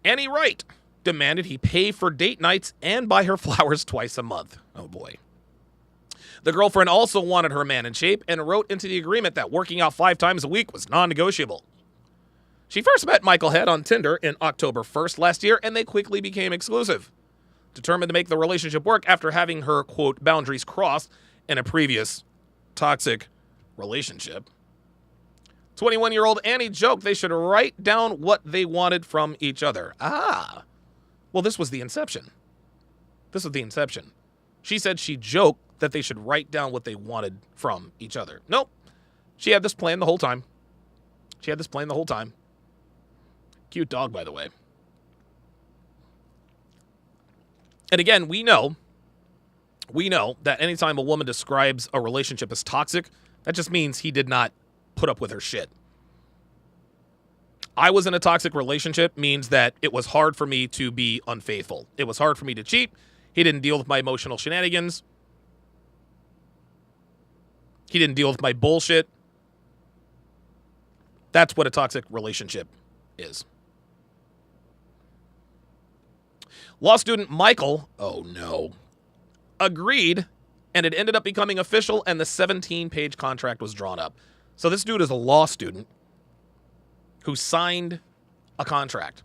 Annie Wright demanded he pay for date nights and buy her flowers twice a month. Oh boy. The girlfriend also wanted her man in shape and wrote into the agreement that working out 5 times a week was non-negotiable. She first met Michael Head on Tinder in October 1st last year, and they quickly became exclusive. Determined to make the relationship work after having her, quote, boundaries crossed in a previous toxic relationship. 21-year-old Annie joked they should write down what they wanted from each other. Ah. Well, this was the inception. This was the inception. She said she joked that they should write down what they wanted from each other. Nope. She had this plan the whole time. Cute dog, by the way. And again, we know that anytime a woman describes a relationship as toxic, that just means he did not put up with her shit. I was in a toxic relationship means that it was hard for me to be unfaithful. It was hard for me to cheat. He didn't deal with my emotional shenanigans. He didn't deal with my bullshit. That's what a toxic relationship is. Law student Michael, oh no, agreed, and it ended up becoming official, and the 17-page contract was drawn up. So this dude is a law student who signed a contract?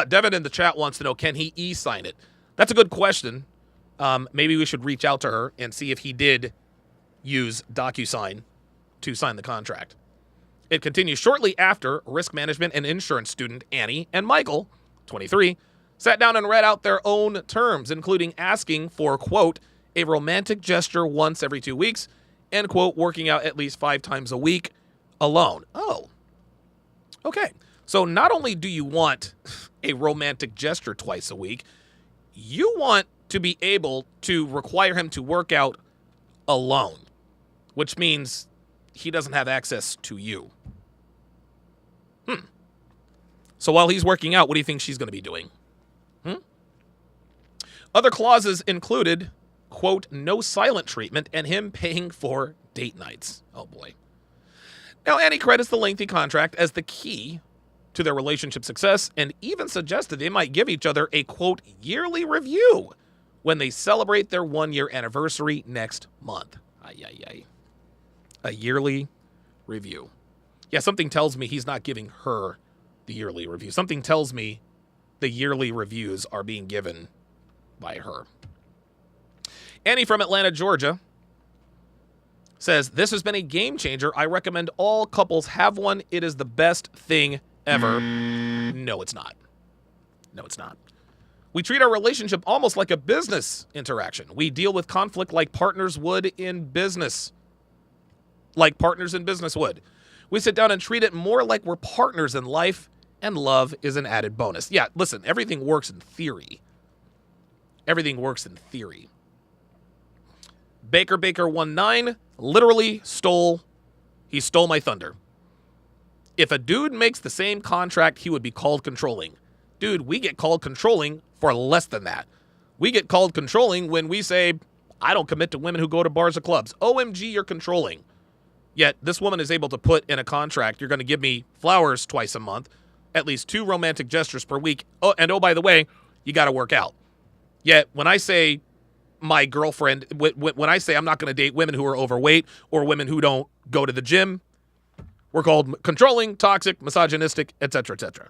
Devin in the chat wants to know, can he e-sign it? That's a good question. Maybe we should reach out to her and see if he did use DocuSign to sign the contract. It continues shortly after risk management and insurance student Annie and Michael, 23, sat down and read out their own terms, including asking for, quote, a romantic gesture once every 2 weeks, and, quote, working out at least 5 times a week alone. Oh, okay. So not only do you want a romantic gesture twice a week, you want to be able to require him to work out alone, which means he doesn't have access to you. So while he's working out, what do you think she's going to be doing? Other clauses included, quote, no silent treatment and him paying for date nights. Oh, boy. Now, Annie credits the lengthy contract as the key to their relationship success and even suggested they might give each other a, quote, yearly review when they celebrate their 1-year anniversary next month. A yearly review. Yeah, something tells me he's not giving her the yearly review. Something tells me the yearly reviews are being given by her. Annie from Atlanta, Georgia says, this has been a game changer. I recommend all couples have one. It is the best thing ever. No, it's not. No, it's not. We treat our relationship almost like a business interaction. We deal with conflict like partners would in business. Like partners in business would. We sit down and treat it more like we're partners in life, and love is an added bonus. Yeah, listen, everything works in theory. Everything works in theory. Baker19 literally stole my thunder. If a dude makes the same contract, he would be called controlling. Dude, we get called controlling for less than that. We get called controlling when we say, I don't commit to women who go to bars or clubs. OMG, you're controlling. Yet this woman is able to put in a contract, you're going to give me flowers twice a month, at least 2 romantic gestures per week. Oh, and by the way, you got to work out. Yet when I say my girlfriend, when I say I'm not going to date women who are overweight or women who don't go to the gym, we're called controlling, toxic, misogynistic, etc., etc.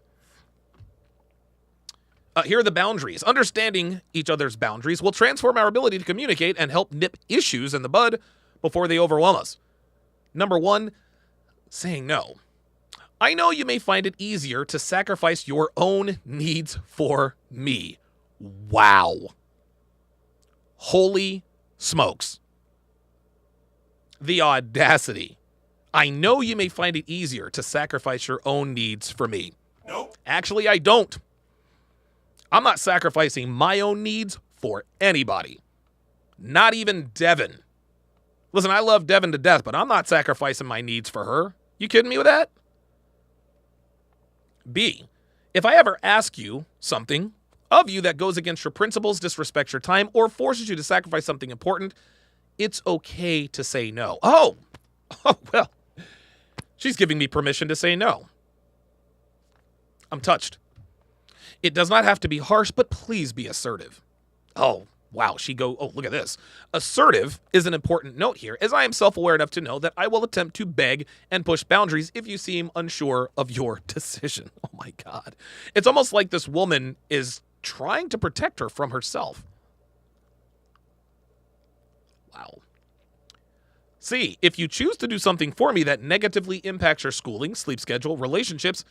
Here are the boundaries. Understanding each other's boundaries will transform our ability to communicate and help nip issues in the bud before they overwhelm us. Number 1, saying no. I know you may find it easier to sacrifice your own needs for me. Wow. Holy smokes. The audacity. I know you may find it easier to sacrifice your own needs for me. Nope. Actually, I don't. I'm not sacrificing my own needs for anybody. Not even Devin. Listen, I love Devin to death, but I'm not sacrificing my needs for her. You kidding me with that? B, if I ever ask you something of you that goes against your principles, disrespects your time, or forces you to sacrifice something important, it's okay to say no. Oh, well, she's giving me permission to say no. I'm touched. It does not have to be harsh, but please be assertive. Oh, wow. Oh, look at this. Assertive is an important note here, as I am self-aware enough to know that I will attempt to beg and push boundaries if you seem unsure of your decision. Oh, my God. It's almost like this woman is trying to protect her from herself. Wow. C, if you choose to do something for me that negatively impacts your schooling, sleep schedule, relationships,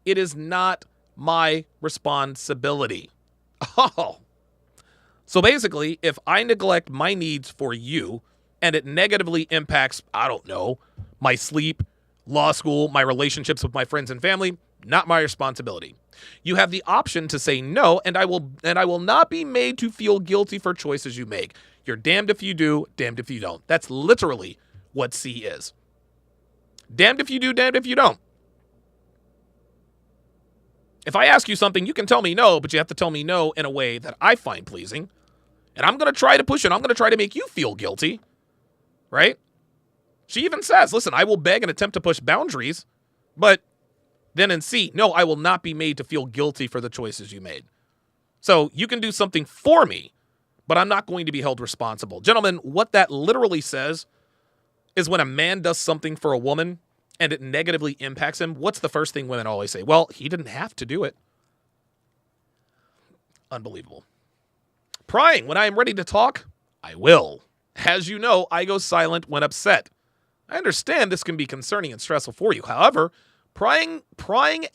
it is not my responsibility. Oh. So basically, if I neglect my needs for you and it negatively impacts, I don't know, my sleep, law school, my relationships with my friends and family, not my responsibility. You have the option to say no, and I will not be made to feel guilty for choices you make. You're damned if you do, damned if you don't. That's literally what C is. Damned if you do, damned if you don't. If I ask you something, you can tell me no, but you have to tell me no in a way that I find pleasing. And I'm going to try to push it. I'm going to try to make you feel guilty, right? She even says, listen, I will beg and attempt to push boundaries, but then in C, no, I will not be made to feel guilty for the choices you made. So you can do something for me, but I'm not going to be held responsible. Gentlemen, what that literally says is when a man does something for a woman, and it negatively impacts him, what's the first thing women always say? Well, he didn't have to do it. Unbelievable. Prying. When I am ready to talk, I will. As you know, I go silent when upset. I understand this can be concerning and stressful for you. However, prying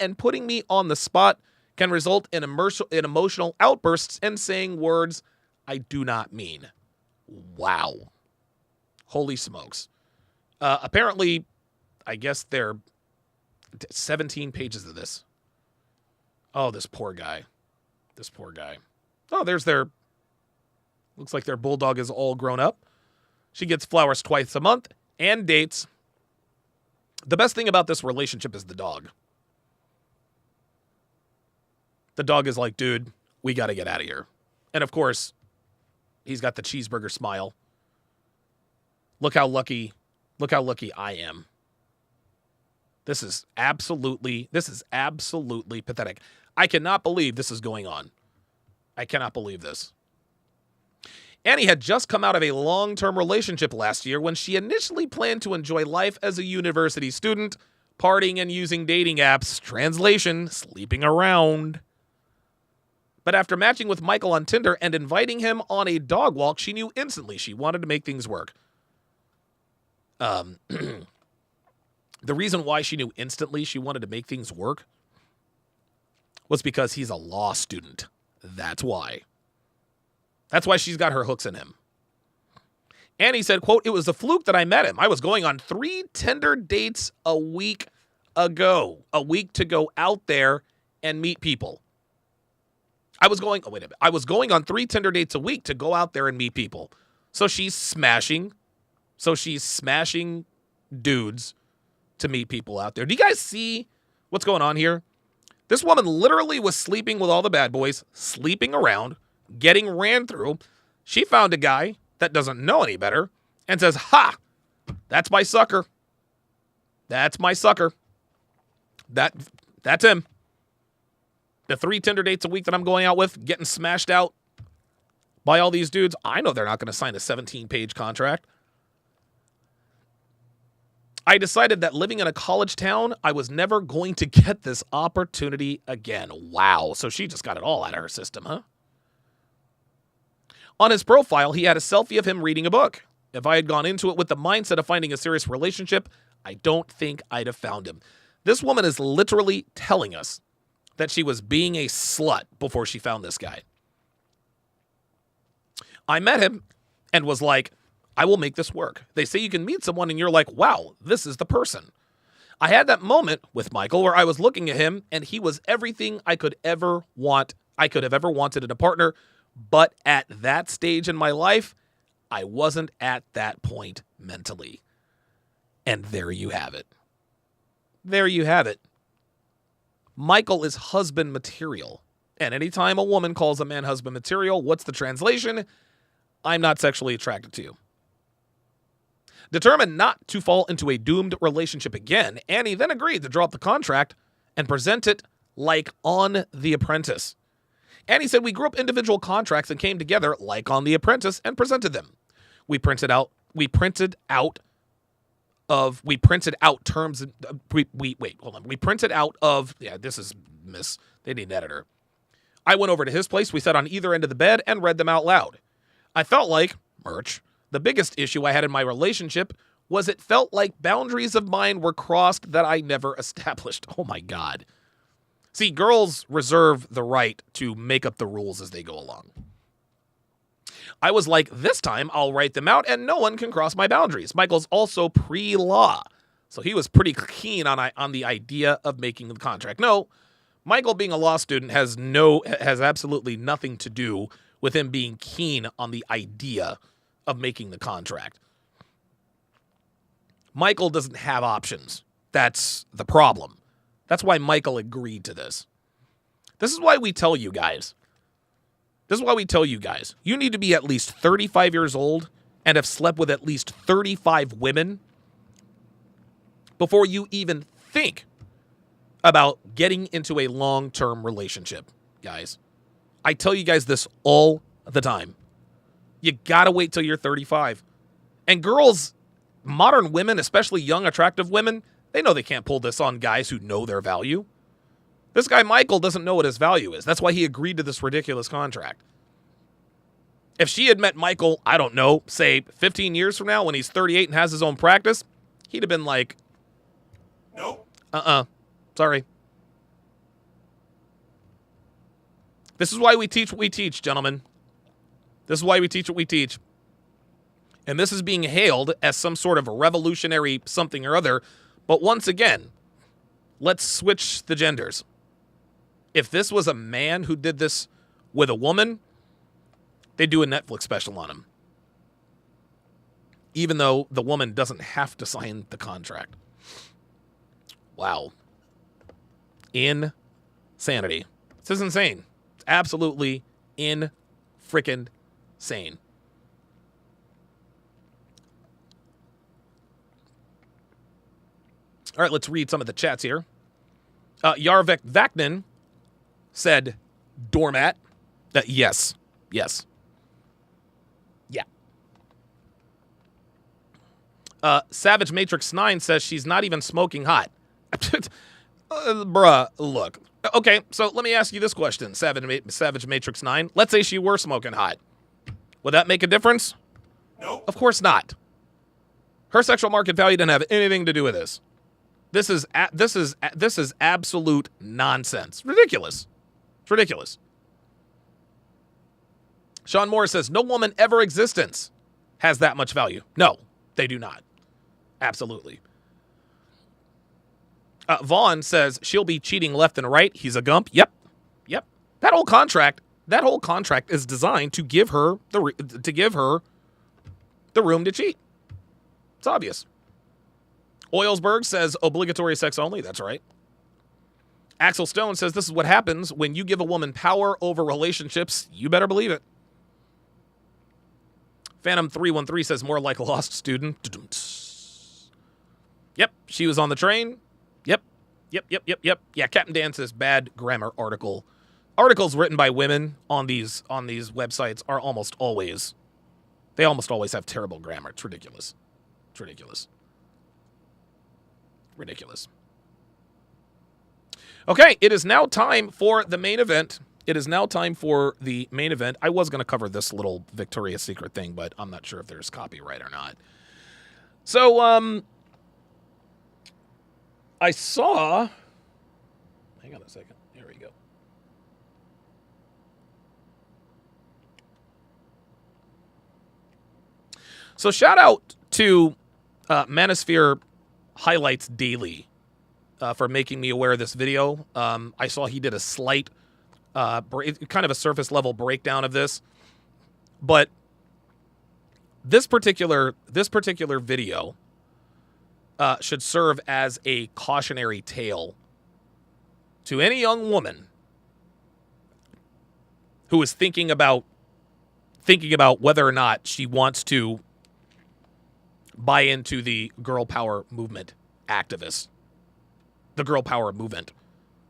and putting me on the spot can result in emotional outbursts and saying words I do not mean. Wow. Holy smokes. Apparently, I guess there are 17 pages of this. Oh, this poor guy. This poor guy. Oh, there's their... Looks like their bulldog is all grown up. She gets flowers twice a month and dates. The best thing about this relationship is the dog. The dog is like, dude, we got to get out of here. And of course, he's got the cheeseburger smile. Look how lucky I am. This is absolutely pathetic. I cannot believe this is going on. I cannot believe this. Annie had just come out of a long-term relationship last year when she initially planned to enjoy life as a university student, partying and using dating apps, translation, sleeping around. But after matching with Michael on Tinder and inviting him on a dog walk, she knew instantly she wanted to make things work. The reason why she knew instantly she wanted to make things work was because he's a law student. That's why. That's why she's got her hooks in him. Annie said, quote, "It was a fluke that I met him. I was going on 3 Tinder dates a week ago. A week to go out there and meet people. I was going on 3 Tinder dates a week to go out there and meet people." So she's smashing dudes to meet people out there. Do you guys see what's going on here? This woman literally was sleeping with all the bad boys, sleeping around, getting ran through. She found a guy that doesn't know any better and says, "Ha, that's my sucker. That's my sucker. That's him. The 3 Tinder dates a week that I'm going out with, getting smashed out by all these dudes. I know they're not going to sign a 17-page contract. I decided that living in a college town, I was never going to get this opportunity again." Wow. So she just got it all out of her system, huh? On his profile, he had a selfie of him reading a book. If I had gone into it with the mindset of finding a serious relationship, I don't think I'd have found him. This woman is literally telling us that she was being a slut before she found this guy. I met him and was like, I will make this work. They say you can meet someone and you're like, wow, this is the person. I had that moment with Michael where I was looking at him and he was everything I could have ever wanted in a partner. But at that stage in my life, I wasn't at that point mentally. And there you have it. There you have it. Michael is husband material. And anytime a woman calls a man husband material, what's the translation? I'm not sexually attracted to you. Determined not to fall into a doomed relationship again, Annie then agreed to drop the contract and present it like on The Apprentice. Annie said, "We grew up individual contracts and came together like on The Apprentice and presented them. We printed out terms. We printed out of, they need an editor. I went over to his place. We sat on either end of the bed and read them out loud. I felt like, the biggest issue I had in my relationship was it felt like boundaries of mine were crossed that I never established." Oh my God. See, girls reserve the right to make up the rules as they go along. I was like, this time I'll write them out and no one can cross my boundaries. Michael's also pre-law, so he was pretty keen on the idea of making the contract. No, Michael being a law student has absolutely nothing to do with him being keen on the idea of making the contract. Michael doesn't have options. That's the problem. That's why Michael agreed to this. This is why we tell you guys. You need to be at least 35 years old and have slept with at least 35 women before you even think about getting into a long-term relationship, guys. I tell you guys this all the time. You gotta wait till you're 35. And girls, modern women, especially young, attractive women, They know they can't pull this on guys who know their value. This guy, Michael, doesn't know what his value is. That's why he agreed to this ridiculous contract. If she had met Michael, I don't know, say 15 years from now when he's 38 and has his own practice, he'd have been like, Nope. Sorry. This is why we teach what we teach, gentlemen. This is why we teach what we teach. And this is being hailed as some sort of revolutionary something or other. But once again, let's switch the genders. If this was a man who did this with a woman, they'd do a Netflix special on him. Even though the woman doesn't have to sign the contract. Wow. Insanity. This is insane. It's absolutely in-frickin' sane. All right, let's read some of the chats here. Yarvik Vaknin said, doormat. Yes. Yes. Yeah. Savage Matrix 9 says she's not even smoking hot. Bruh, look. Okay, so let me ask you this question, Savage Matrix 9. Let's say she were smoking hot. Would that make a difference? Nope. Of course not. Her sexual market value didn't have anything to do with this. This is absolute nonsense. Ridiculous. It's ridiculous. Sean Moore says, no woman ever existence has that much value. No, they do not. Absolutely. Vaughn says she'll be cheating left and right. He's a gump. Yep. That whole contract is designed to give her the room to cheat. It's obvious. Oilsberg says obligatory sex only. That's right. Axel Stone says this is what happens when you give a woman power over relationships. You better believe it. Phantom 313 says more like a lost student. Yep, she was on the train. Yep. Yeah, Captain Dan says bad grammar article. Articles written by women on these websites are almost always have terrible grammar. It's ridiculous. Ridiculous. Okay, it is now time for the main event. I was going to cover this little Victoria's Secret thing, but I'm not sure if there's copyright or not. So, I saw... Hang on a second. Here we go. So shout out to Manosphere Highlights Daily for making me aware of this video. I saw he did a slight, kind of a surface level breakdown of this, but this particular video should serve as a cautionary tale to any young woman who is thinking about whether or not she wants to buy into the girl power movement activists. The girl power movement,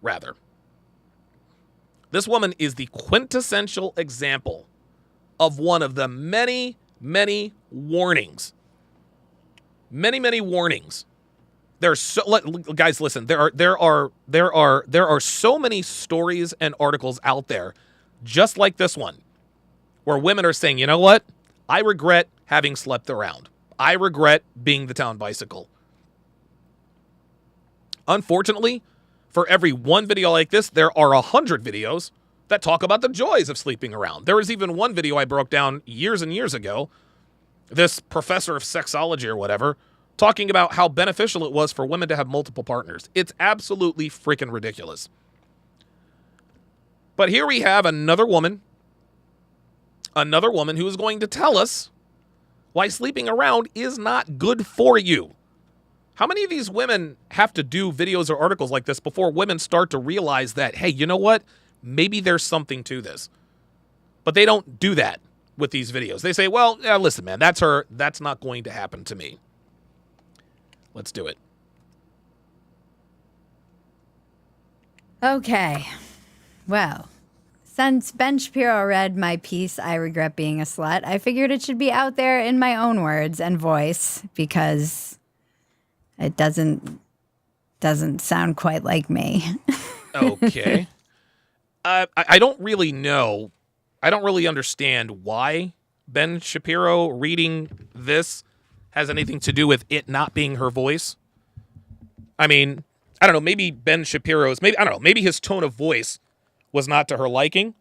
rather. This woman is the quintessential example of one of the many, many warnings. Many warnings. There's so, guys, listen. There are so many stories and articles out there, just like this one, where women are saying, you know what? I regret having slept around. I regret being the town bicycle. Unfortunately, for every one video like this, there are 100 videos that talk about the joys of sleeping around. There was even one video I broke down years and years ago, this professor of sexology or whatever, talking about how beneficial it was for women to have multiple partners. It's absolutely freaking ridiculous. But here we have another woman who is going to tell us why sleeping around is not good for you. How many of these women have to do videos or articles like this before women start to realize that, hey, you know what? Maybe there's something to this. But they don't do that with these videos. They say, well, yeah, listen, man, that's her. That's not going to happen to me. Let's do it. Okay. Well, since Ben Shapiro read my piece, I Regret Being a Slut, I figured it should be out there in my own words and voice because it doesn't Doesn't sound quite like me. Okay. I don't really know. I don't really understand why Ben Shapiro reading this has anything to do with it not being her voice. I mean, I don't know. Maybe Ben Shapiro's, maybe, I don't know. Maybe his tone of voice was not to her liking.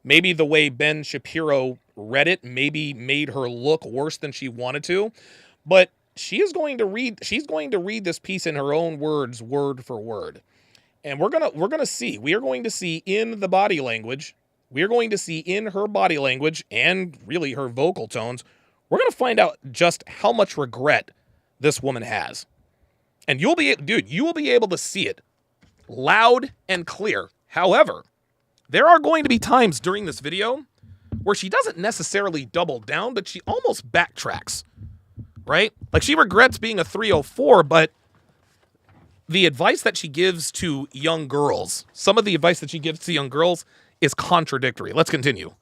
Maybe the way Ben Shapiro read it maybe made her look worse than she wanted to. But she's going to read this piece in her own words, word for word. And we're going to see. We are going to see in the body language. We are going to see in her body language and really her vocal tones. We're going to find out just how much regret this woman has. And you will be able to see it loud and clear. However, there are going to be times during this video where she doesn't necessarily double down, but she almost backtracks, right? Like she regrets being a 304, but the advice that she gives to young girls, some of the advice that she gives to young girls is contradictory. Let's continue.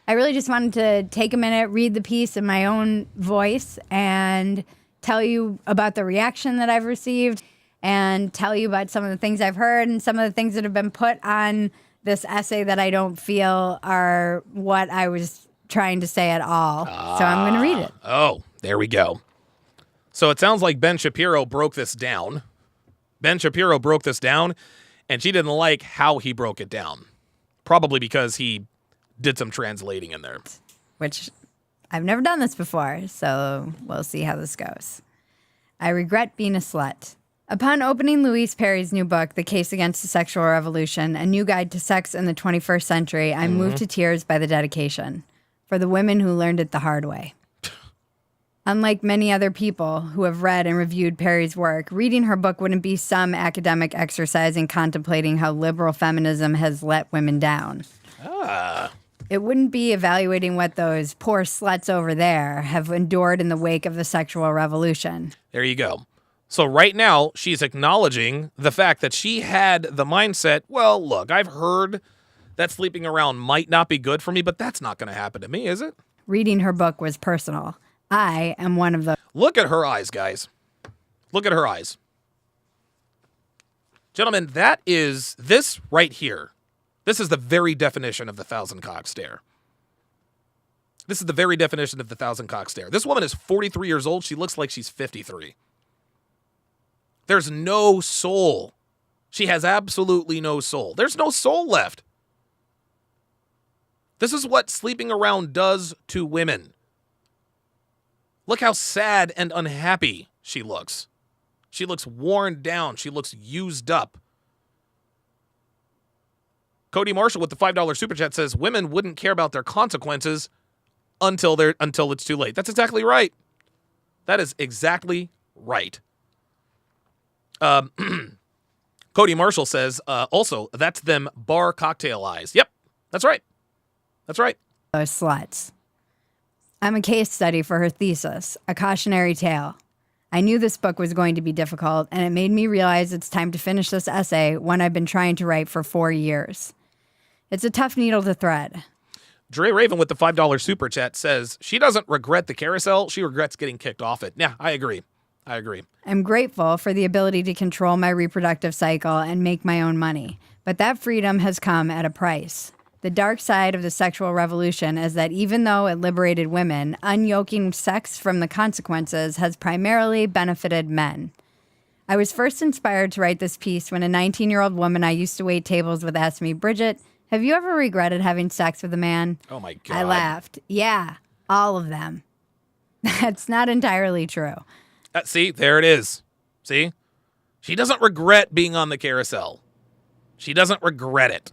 I really just wanted to take a minute, read the piece in my own voice, and tell you about the reaction that I've received and tell you about some of the things I've heard and some of the things that have been put on this essay that I don't feel are what I was trying to say at all. So I'm going to read it. Oh, there we go. So it sounds like Ben Shapiro broke this down. Ben Shapiro broke this down, and she didn't like how he broke it down. Probably because he did some translating in there. Which I've never done this before, so we'll see how this goes. I regret being a slut. Upon opening Louise Perry's new book, The Case Against the Sexual Revolution, A New Guide to Sex in the 21st Century, I'm moved to tears by the dedication. For the women who learned it the hard way. Unlike many other people who have read and reviewed Perry's work, reading her book wouldn't be some academic exercise in contemplating how liberal feminism has let women down. It wouldn't be evaluating what those poor sluts over there have endured in the wake of the sexual revolution. There you go. So right now, she's acknowledging the fact that she had the mindset, well, look, I've heard that sleeping around might not be good for me, but that's not going to happen to me, is it? Reading her book was personal. I am one of the... Look at her eyes, guys. Look at her eyes. Gentlemen, that is this right here. This is the very definition of the thousand cock stare. This is the very definition of the thousand cock stare. This woman is 43 years old. She looks like she's 53. There's no soul. She has absolutely no soul. There's no soul left. This is what sleeping around does to women. Look how sad and unhappy she looks. She looks worn down. She looks used up. Cody Marshall with the $5 super chat says women wouldn't care about their consequences until it's too late. That's exactly right. That is exactly right. Cody Marshall says also that's them bar cocktail eyes. Yep, that's right. That's right. Those sluts. I'm a case study for her thesis, A Cautionary Tale. I knew this book was going to be difficult, and it made me realize it's time to finish this essay, one I've been trying to write for 4 years. It's a tough needle to thread. Dre Raven with the $5 super chat says she doesn't regret the carousel. She regrets getting kicked off it. Yeah, I agree. I'm grateful for the ability to control my reproductive cycle and make my own money, but that freedom has come at a price. The dark side of the sexual revolution is that even though it liberated women, unyoking sex from the consequences has primarily benefited men. I was first inspired to write this piece when a 19-year-old woman I used to wait tables with asked me, Bridget, have you ever regretted having sex with a man? Oh, my God. I laughed. Yeah, all of them. That's not entirely true. See, there it is. See? She doesn't regret being on the carousel. She doesn't regret it.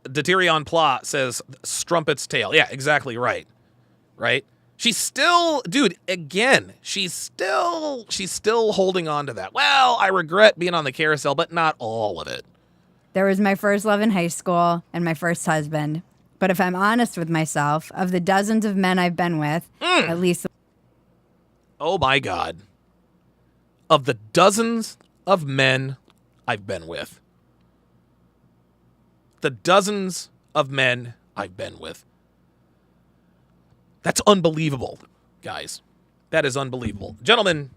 Deterion Pla says, strumpet's tail. Yeah, exactly right. Right? She's still, dude, again, she's still holding on to that. Well, I regret being on the carousel, but not all of it. There was my first love in high school and my first husband. But if I'm honest with myself, of the dozens of men I've been with, at least... Oh, my God. Of the dozens of men I've been with. The dozens of men I've been with. That's unbelievable, guys. That is unbelievable. Gentlemen,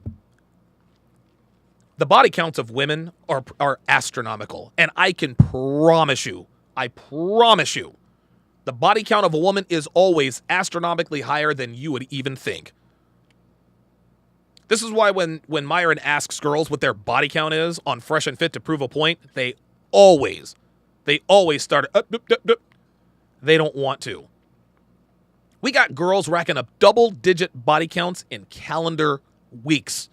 The body counts of women are astronomical. And I can promise you, the body count of a woman is always astronomically higher than you would even think. This is why when Myron asks girls what their body count is on Fresh and Fit to prove a point, they always start up. They don't want to. We got girls racking up double-digit body counts in calendar weeks.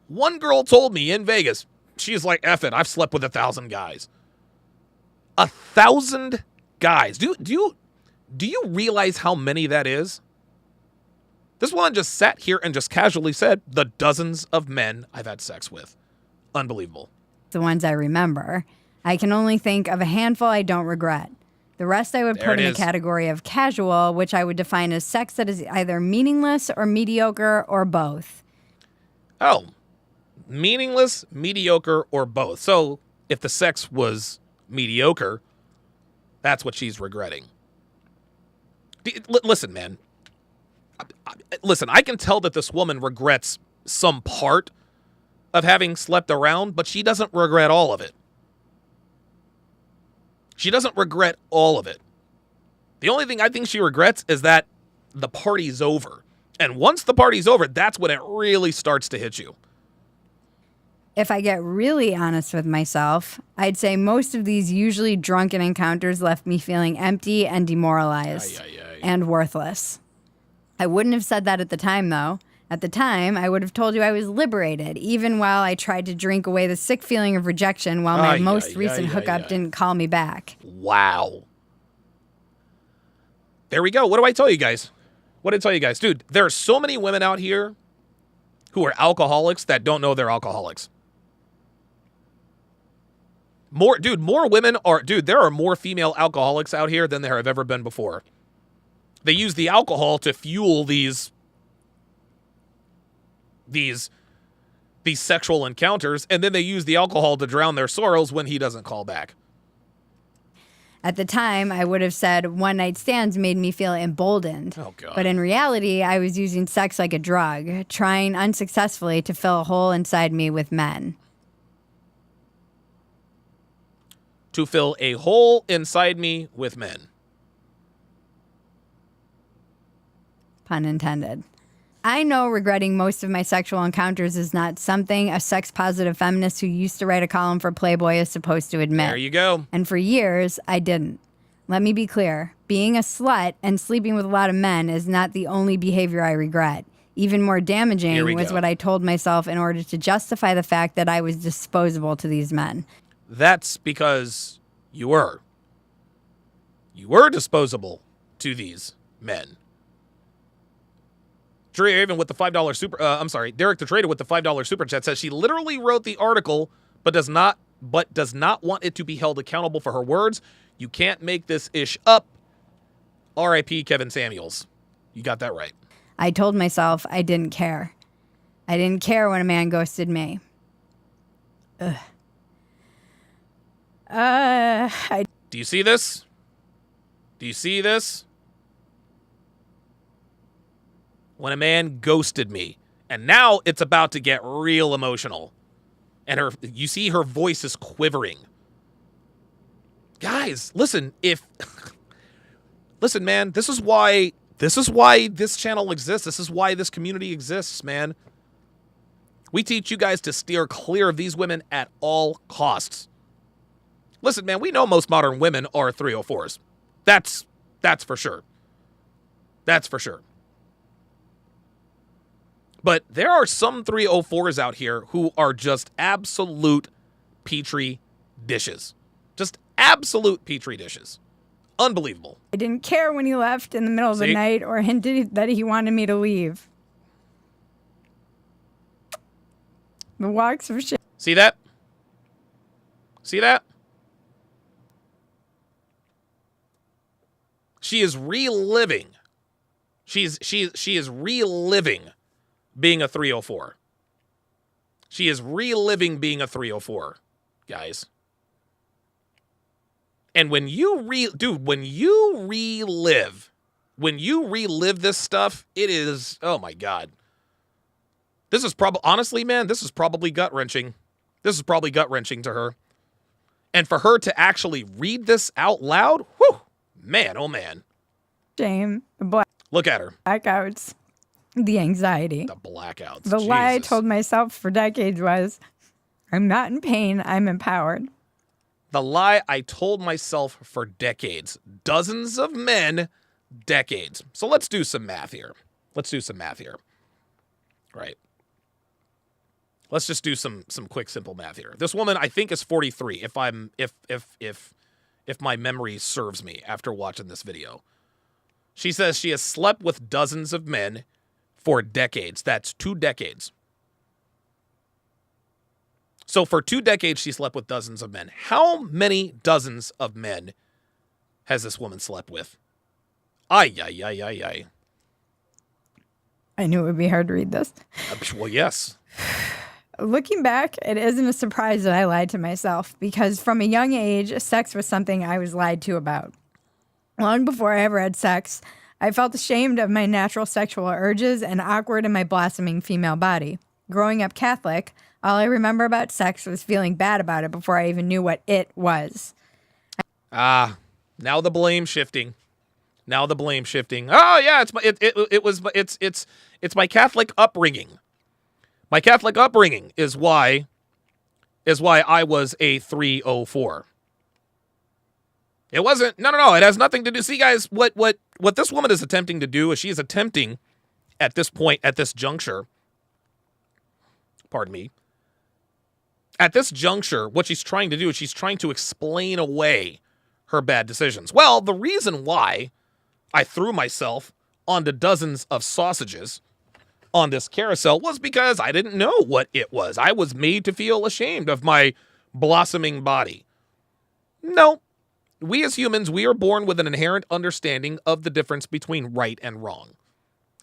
One girl told me in Vegas, she's like, F it, I've slept with 1,000 guys. 1,000 guys. Do you realize how many that is? This woman just sat here and just casually said the dozens of men I've had sex with. Unbelievable. The ones I remember. I can only think of a handful I don't regret. The rest I would put in the category of casual, which I would define as sex that is either meaningless or mediocre or both. Oh, meaningless, mediocre, or both. So if the sex was mediocre, that's what she's regretting. Listen, man. Listen, I can tell that this woman regrets some part of having slept around, but she doesn't regret all of it. She doesn't regret all of it. The only thing I think she regrets is that the party's over. And once the party's over, that's when it really starts to hit you. If I get really honest with myself, I'd say most of these usually drunken encounters left me feeling empty and demoralized and worthless. I wouldn't have said that at the time, though. At the time, I would have told you I was liberated, even while I tried to drink away the sick feeling of rejection while my most recent hookup didn't call me back. Wow. There we go. What do I tell you guys? What did I tell you guys? Dude, there are so many women out here who are alcoholics that don't know they're alcoholics. More women are, there are more female alcoholics out here than there have ever been before. They use the alcohol to fuel these sexual encounters, and then they use the alcohol to drown their sorrows when he doesn't call back. At the time, I would have said one-night stands made me feel emboldened. Oh, God. But in reality, I was using sex like a drug, trying unsuccessfully to fill a hole inside me with men. To fill a hole inside me with men. Pun intended. I know regretting most of my sexual encounters is not something a sex-positive feminist who used to write a column for Playboy is supposed to admit. There you go. And for years, I didn't. Let me be clear. Being a slut and sleeping with a lot of men is not the only behavior I regret. Even more damaging was what I told myself in order to justify the fact that I was disposable to these men. That's because you were. You were disposable to these men. Drea even with the $5 super, Derek the Trader with the $5 super chat says she literally wrote the article, but does not want it to be held accountable for her words. You can't make this ish up. R.I.P. Kevin Samuels. You got that right. I told myself I didn't care. I didn't care when a man ghosted me. Ugh. Do you see this? Do you see this? When a man ghosted me. And now it's about to get real emotional. And you see her voice is quivering. Guys, listen, listen, man, this is why this channel exists. This is why this community exists, man. We teach you guys to steer clear of these women at all costs. Listen, man, we know most modern women are 304s. That's for sure. That's for sure. But there are some 304s out here who are just absolute petri dishes. Just absolute petri dishes. Unbelievable. I didn't care when he left in the middle of the night or hinted that he wanted me to leave. The walks of shit. See that? See that? She is reliving. She is reliving being a 304. She is reliving being a 304, guys. And when you relive this stuff, it is, oh my God. This is probably, honestly, man, this is probably gut-wrenching. This is probably gut-wrenching to her. And for her to actually read this out loud, whew, man, oh man. Shame. The Look at her. blackouts. The anxiety. The blackouts. The lie I Jesus. told myself for decades was, I'm not in pain, I'm empowered. The lie I told myself for decades. Dozens of men, decades. So let's do some math here. Right. Let's just do some quick, simple math here. This woman, I think, is 43. If my memory serves me after watching this video, she says she has slept with dozens of men for decades. That's 2 decades. So for 2 decades, she slept with dozens of men. How many dozens of men has this woman slept with? Ay. I knew it would be hard to read this. Well, yes. Looking back, it isn't a surprise that I lied to myself because from a young age, sex was something I was lied to about. Long before I ever had sex, I felt ashamed of my natural sexual urges and awkward in my blossoming female body. Growing up Catholic, all I remember about sex was feeling bad about it before I even knew what it was. Now the blame shifting. Oh yeah, it's my Catholic upbringing. My Catholic upbringing is why I was a 304. It wasn't. No. It has nothing to do. See, guys, what this woman is attempting to do is she is attempting at this point, at this juncture. Pardon me. At this juncture, what she's trying to do is she's trying to explain away her bad decisions. Well, the reason why I threw myself onto dozens of sausages on this carousel was because I didn't know what it was. I was made to feel ashamed of my blossoming body. No, we as humans, we are born with an inherent understanding of the difference between right and wrong,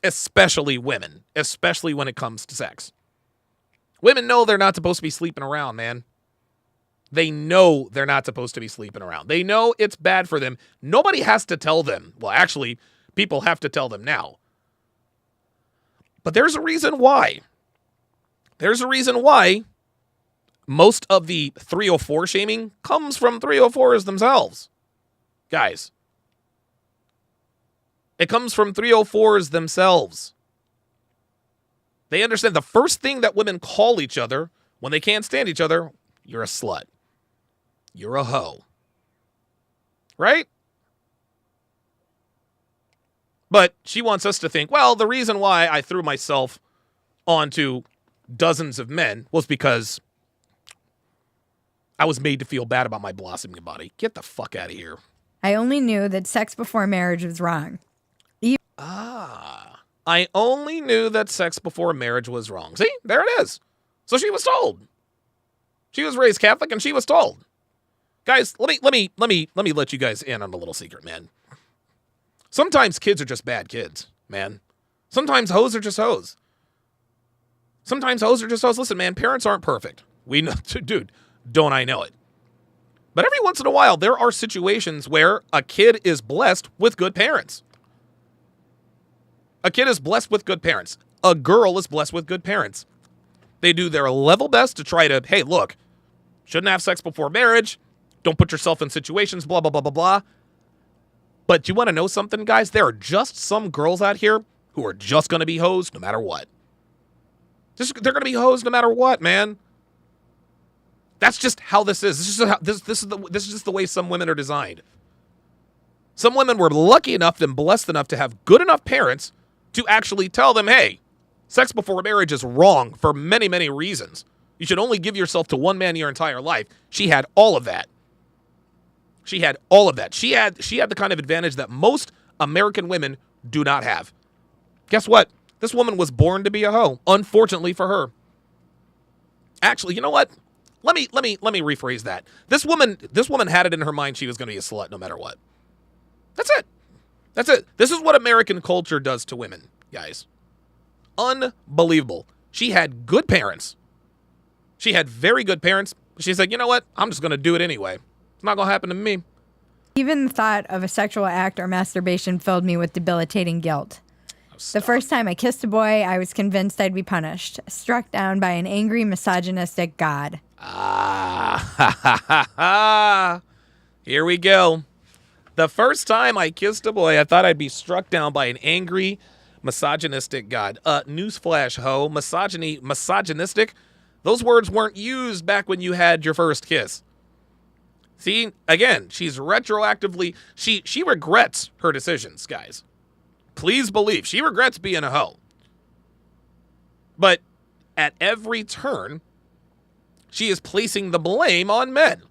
especially women, especially when it comes to sex. Women know they're not supposed to be sleeping around, man. They know they're not supposed to be sleeping around. They know it's bad for them. Nobody has to tell them. Well, actually, people have to tell them now. But there's a reason why. There's a reason why most of the 304 shaming comes from 304s themselves. Guys. It comes from 304s themselves. They understand the first thing that women call each other when they can't stand each other, you're a slut. You're a hoe. Right? But she wants us to think, well, the reason why I threw myself onto dozens of men was because I was made to feel bad about my blossoming body. Get the fuck out of here. I only knew that sex before marriage was wrong. I only knew that sex before marriage was wrong. See, there it is. So she was told. She was raised Catholic and she was told. Guys, let me let you guys in on a little secret, man. Sometimes kids are just bad kids, man. Sometimes hoes are just hoes. Listen, man, parents aren't perfect. We know, dude, don't I know it? But every once in a while, there are situations where a kid is blessed with good parents. A kid is blessed with good parents. A girl is blessed with good parents. They do their level best to try to, hey, look, shouldn't have sex before marriage. Don't put yourself in situations, blah, blah, blah, blah, blah. But you want to know something, guys? There are just some girls out here who are just going to be hoes no matter what. They're going to be hoes no matter what, man. That's just how this is. This is just the way some women are designed. Some women were lucky enough and blessed enough to have good enough parents to actually tell them, hey, sex before marriage is wrong for many, many reasons. You should only give yourself to one man your entire life. She had all of that. She had the kind of advantage that most American women do not have. Guess what? This woman was born to be a hoe, unfortunately for her. Actually, you know what? Let me rephrase that. This woman had it in her mind she was going to be a slut no matter what. That's it. This is what American culture does to women, guys. Unbelievable. She had good parents. She had very good parents. She's like, you know what? I'm just going to do it anyway. It's not going to happen to me. Even the thought of a sexual act or masturbation filled me with debilitating guilt. The first time I kissed a boy, I was convinced I'd be punished, struck down by an angry, misogynistic God. Here we go. The first time I kissed a boy, I thought I'd be struck down by an angry, misogynistic God. Newsflash, ho. Misogynistic, those words weren't used back when you had your first kiss. See, again, she's retroactively, she regrets her decisions, guys. Please believe, she regrets being a hoe. But at every turn, she is placing the blame on men.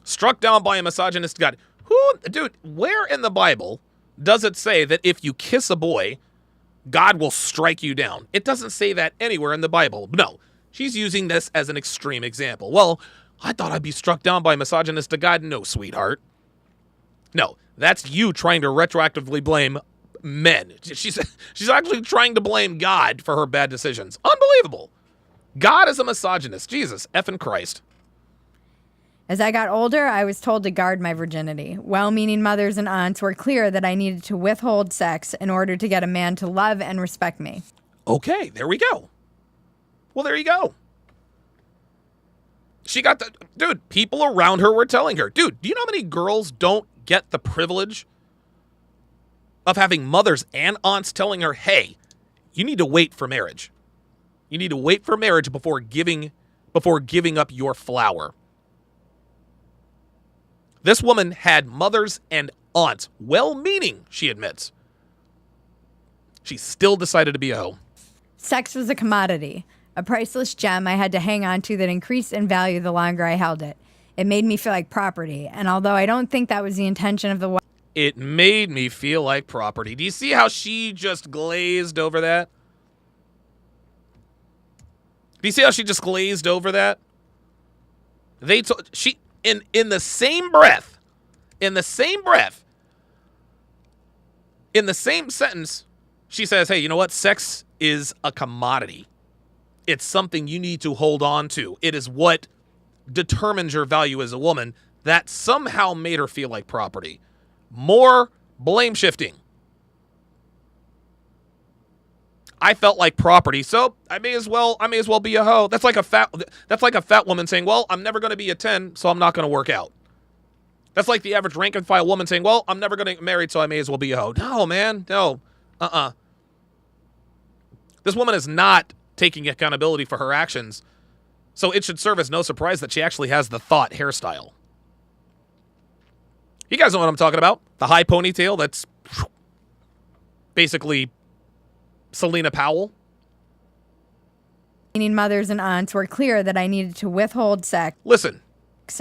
Struck down by a misogynist God. Dude, where in the Bible does it say that if you kiss a boy, God will strike you down? It doesn't say that anywhere in the Bible. No, she's using this as an extreme example. Well, I thought I'd be struck down by a misogynist God. No, sweetheart. No, that's you trying to retroactively blame men. She's actually trying to blame God for her bad decisions. Unbelievable. God is a misogynist. Jesus effing Christ. As I got older, I was told to guard my virginity. Well-meaning mothers and aunts were clear that I needed to withhold sex in order to get a man to love and respect me. Okay, there we go. Well, there you go. She got the... Dude, people around her were telling her, dude, do you know how many girls don't get the privilege of having mothers and aunts telling her, hey, you need to wait for marriage. You need to wait for marriage before giving up your flower. This woman had mothers and aunts, well-meaning, she admits. She still decided to be a hoe. Sex was a commodity, a priceless gem I had to hang on to that increased in value the longer I held it. It made me feel like property, and although I don't think that was the intention of the... It made me feel like property. Do you see how she just glazed over that? Do you see how she just glazed over that? In the same breath, in the same sentence, she says, hey, you know what? Sex is a commodity. It's something you need to hold on to. It is what determines your value as a woman. That somehow made her feel like property. More blame shifting. I felt like property, so I may as well be a hoe. That's like a fat woman saying, well, I'm never going to be a 10, so I'm not going to work out. That's like the average rank and file woman saying, well, I'm never going to get married, so I may as well be a hoe. No, man, no. This woman is not taking accountability for her actions, so it should serve as no surprise that she actually has the thought hairstyle. You guys know what I'm talking about. The high ponytail that's basically Selena Powell. Meaning mothers and aunts were clear that I needed to withhold sex. Listen.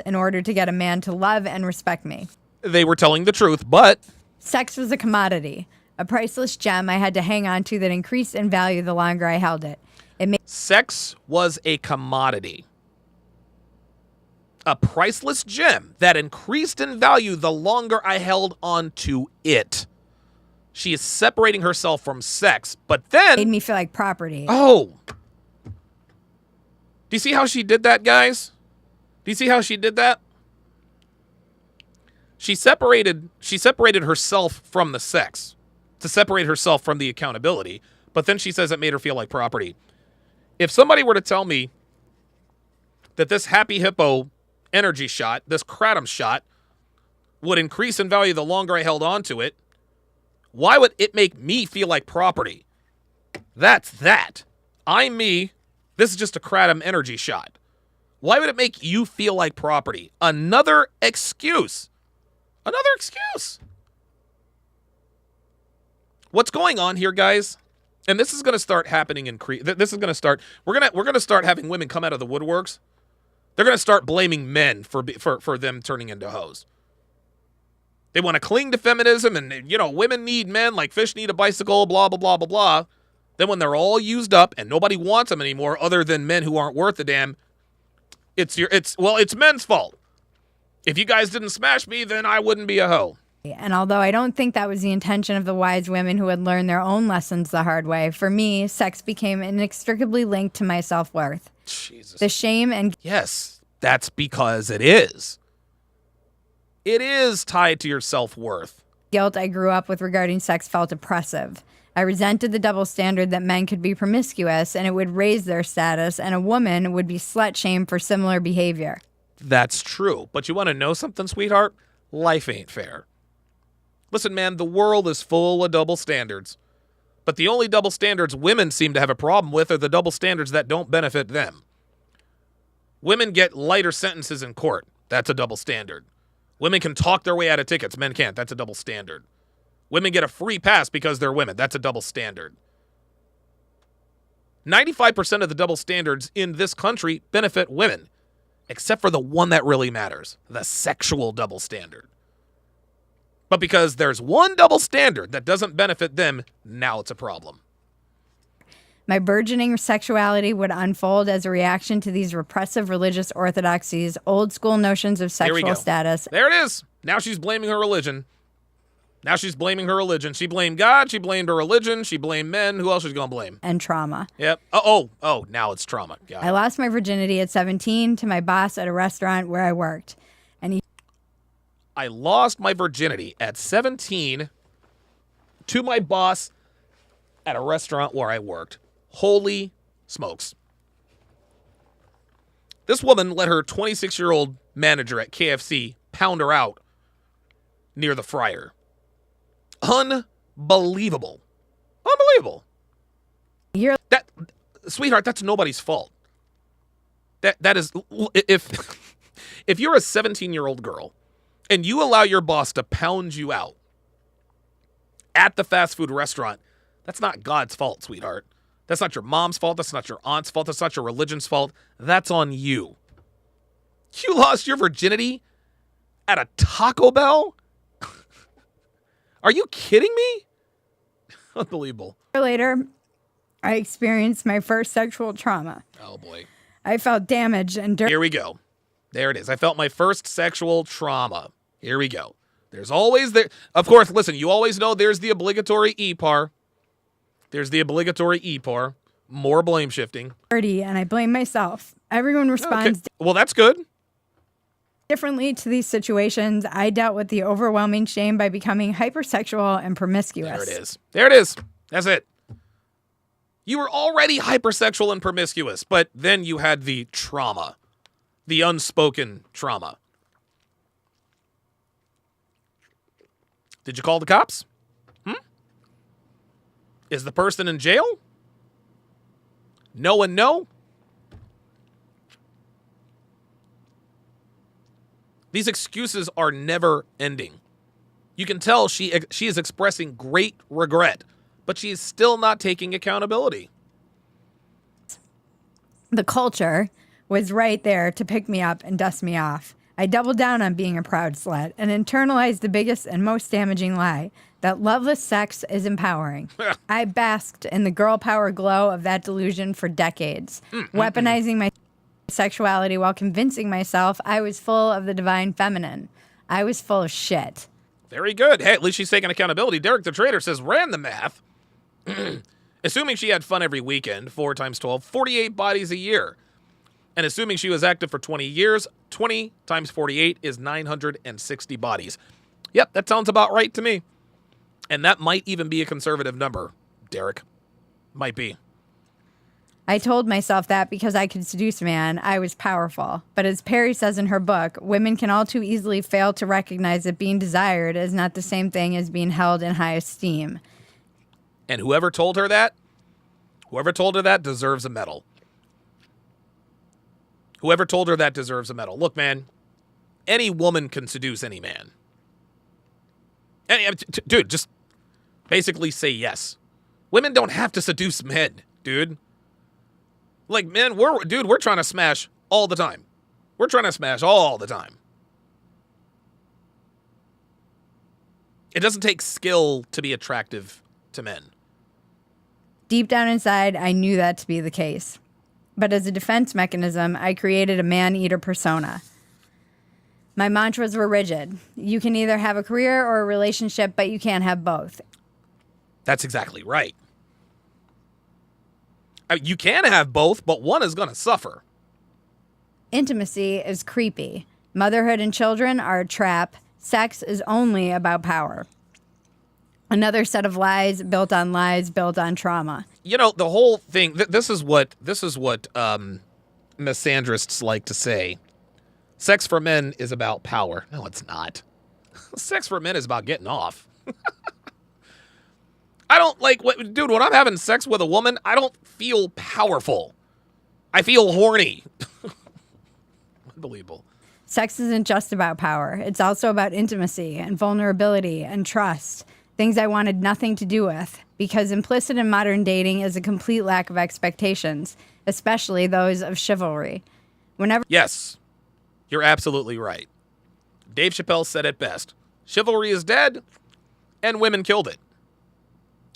In order to get a man to love and respect me. They were telling the truth, but... Sex was a commodity, a priceless gem I had to hang on to that increased in value the longer I held it. Sex was a commodity. A priceless gem that increased in value the longer I held on to it. She is separating herself from sex, but then... Made me feel like property. Oh. Do you see how she did that, guys? Do you see how she did that? She separated herself from the sex to separate herself from the accountability, but then she says it made her feel like property. If somebody were to tell me that this Happy Hippo energy shot, this kratom shot, would increase in value the longer I held on to it, why would it make me feel like property? That's that. I'm me. This is just a kratom energy shot. Why would it make you feel like property? Another excuse. Another excuse. What's going on here, guys? And this is going to start happening in this is going to start. We're going to start having women come out of the woodworks. They're going to start blaming men for them turning into hoes. They want to cling to feminism and, you know, women need men like fish need a bicycle, blah, blah, blah, blah, blah. Then when they're all used up and nobody wants them anymore other than men who aren't worth a damn, it's men's fault. If you guys didn't smash me, then I wouldn't be a hoe. And although I don't think that was the intention of the wise women who had learned their own lessons the hard way, for me, sex became inextricably linked to my self-worth. Jesus. The shame and... Yes, that's because it is. It is tied to your self-worth. guilt I grew up with regarding sex felt oppressive. I resented the double standard that men could be promiscuous and it would raise their status, and a woman would be slut-shamed for similar behavior. That's true. But you want to know something, sweetheart? Life ain't fair. Listen, man, the world is full of double standards. But the only double standards women seem to have a problem with are the double standards that don't benefit them. Women get lighter sentences in court. That's a double standard. Women can talk their way out of tickets. Men can't. That's a double standard. Women get a free pass because they're women. That's a double standard. 95% of the double standards in this country benefit women, except for the one that really matters, the sexual double standard. But because there's one double standard that doesn't benefit them, now it's a problem. My burgeoning sexuality would unfold as a reaction to these repressive religious orthodoxies, old school notions of sexual status. There it is. Now she's blaming her religion. She blamed God. She blamed her religion. She blamed men. Who else is she going to blame? And trauma. Yep. Oh, now it's trauma. I lost my virginity at 17 to my boss at a restaurant where I worked. I lost my virginity at 17 to my boss at a restaurant where I worked. Holy smokes. This woman let her 26-year-old manager at KFC pound her out near the fryer. Unbelievable. Sweetheart, that's nobody's fault. That is, if you're a 17-year-old girl and you allow your boss to pound you out at the fast food restaurant, that's not God's fault, sweetheart. That's not your mom's fault. That's not your aunt's fault. That's not your religion's fault. That's on you. You lost your virginity at a Taco Bell? Are you kidding me? Unbelievable. Later, I experienced my first sexual trauma. Oh, boy. I felt damaged and Here we go. There it is. I felt my first sexual trauma. Here we go. There's always there. Of course, listen, you always know there's the obligatory EPAR. More blame shifting. And I blame myself. Everyone responds Well, that's good. differently to these situations. I dealt with the overwhelming shame by becoming hypersexual and promiscuous. There it is. That's it. You were already hypersexual and promiscuous, but then you had the trauma, the unspoken trauma. Did you call the cops? Is the person in jail? No and no? These excuses are never ending. You can tell she is expressing great regret, but she is still not taking accountability. The culture was right there to pick me up and dust me off. I doubled down on being a proud slut and internalized the biggest and most damaging lie, that loveless sex is empowering. I basked in the girl power glow of that delusion for decades, weaponizing my sexuality while convincing myself I was full of the divine feminine. I was full of shit. Very good. Hey, at least she's taking accountability. Derek the Trader says, ran the math. Assuming she had fun every weekend, 4 times 12, 48 bodies a year. And assuming she was active for 20 years, 20 times 48 is 960 bodies. Yep, that sounds about right to me. And that might even be a conservative number, Derek. Might be. I told myself that because I could seduce a man, I was powerful. But as Perry says in her book, women can all too easily fail to recognize that being desired is not the same thing as being held in high esteem. And whoever told her that deserves a medal. Whoever told her that deserves a medal. Look, man, any woman can seduce any man. Dude, just basically say yes. Women don't have to seduce men, dude. Like, men, we're trying to smash all the time. We're trying to smash all the time. It doesn't take skill to be attractive to men. Deep down inside, I knew that to be the case. But as a defense mechanism, I created a man-eater persona. My mantras were rigid. You can either have a career or a relationship, but you can't have both. That's exactly right. You can have both, but one is going to suffer. Intimacy is creepy. Motherhood and children are a trap. Sex is only about power. Another set of lies built on trauma. You know, the whole thing, this is what misandrists like to say. Sex for men is about power. No, it's not. Sex for men is about getting off. I don't dude, when I'm having sex with a woman, I don't feel powerful. I feel horny. Unbelievable. Sex isn't just about power. It's also about intimacy and vulnerability and trust. Things I wanted nothing to do with, because implicit in modern dating is a complete lack of expectations, especially those of chivalry. Yes, you're absolutely right. Dave Chappelle said it best. Chivalry is dead, and women killed it.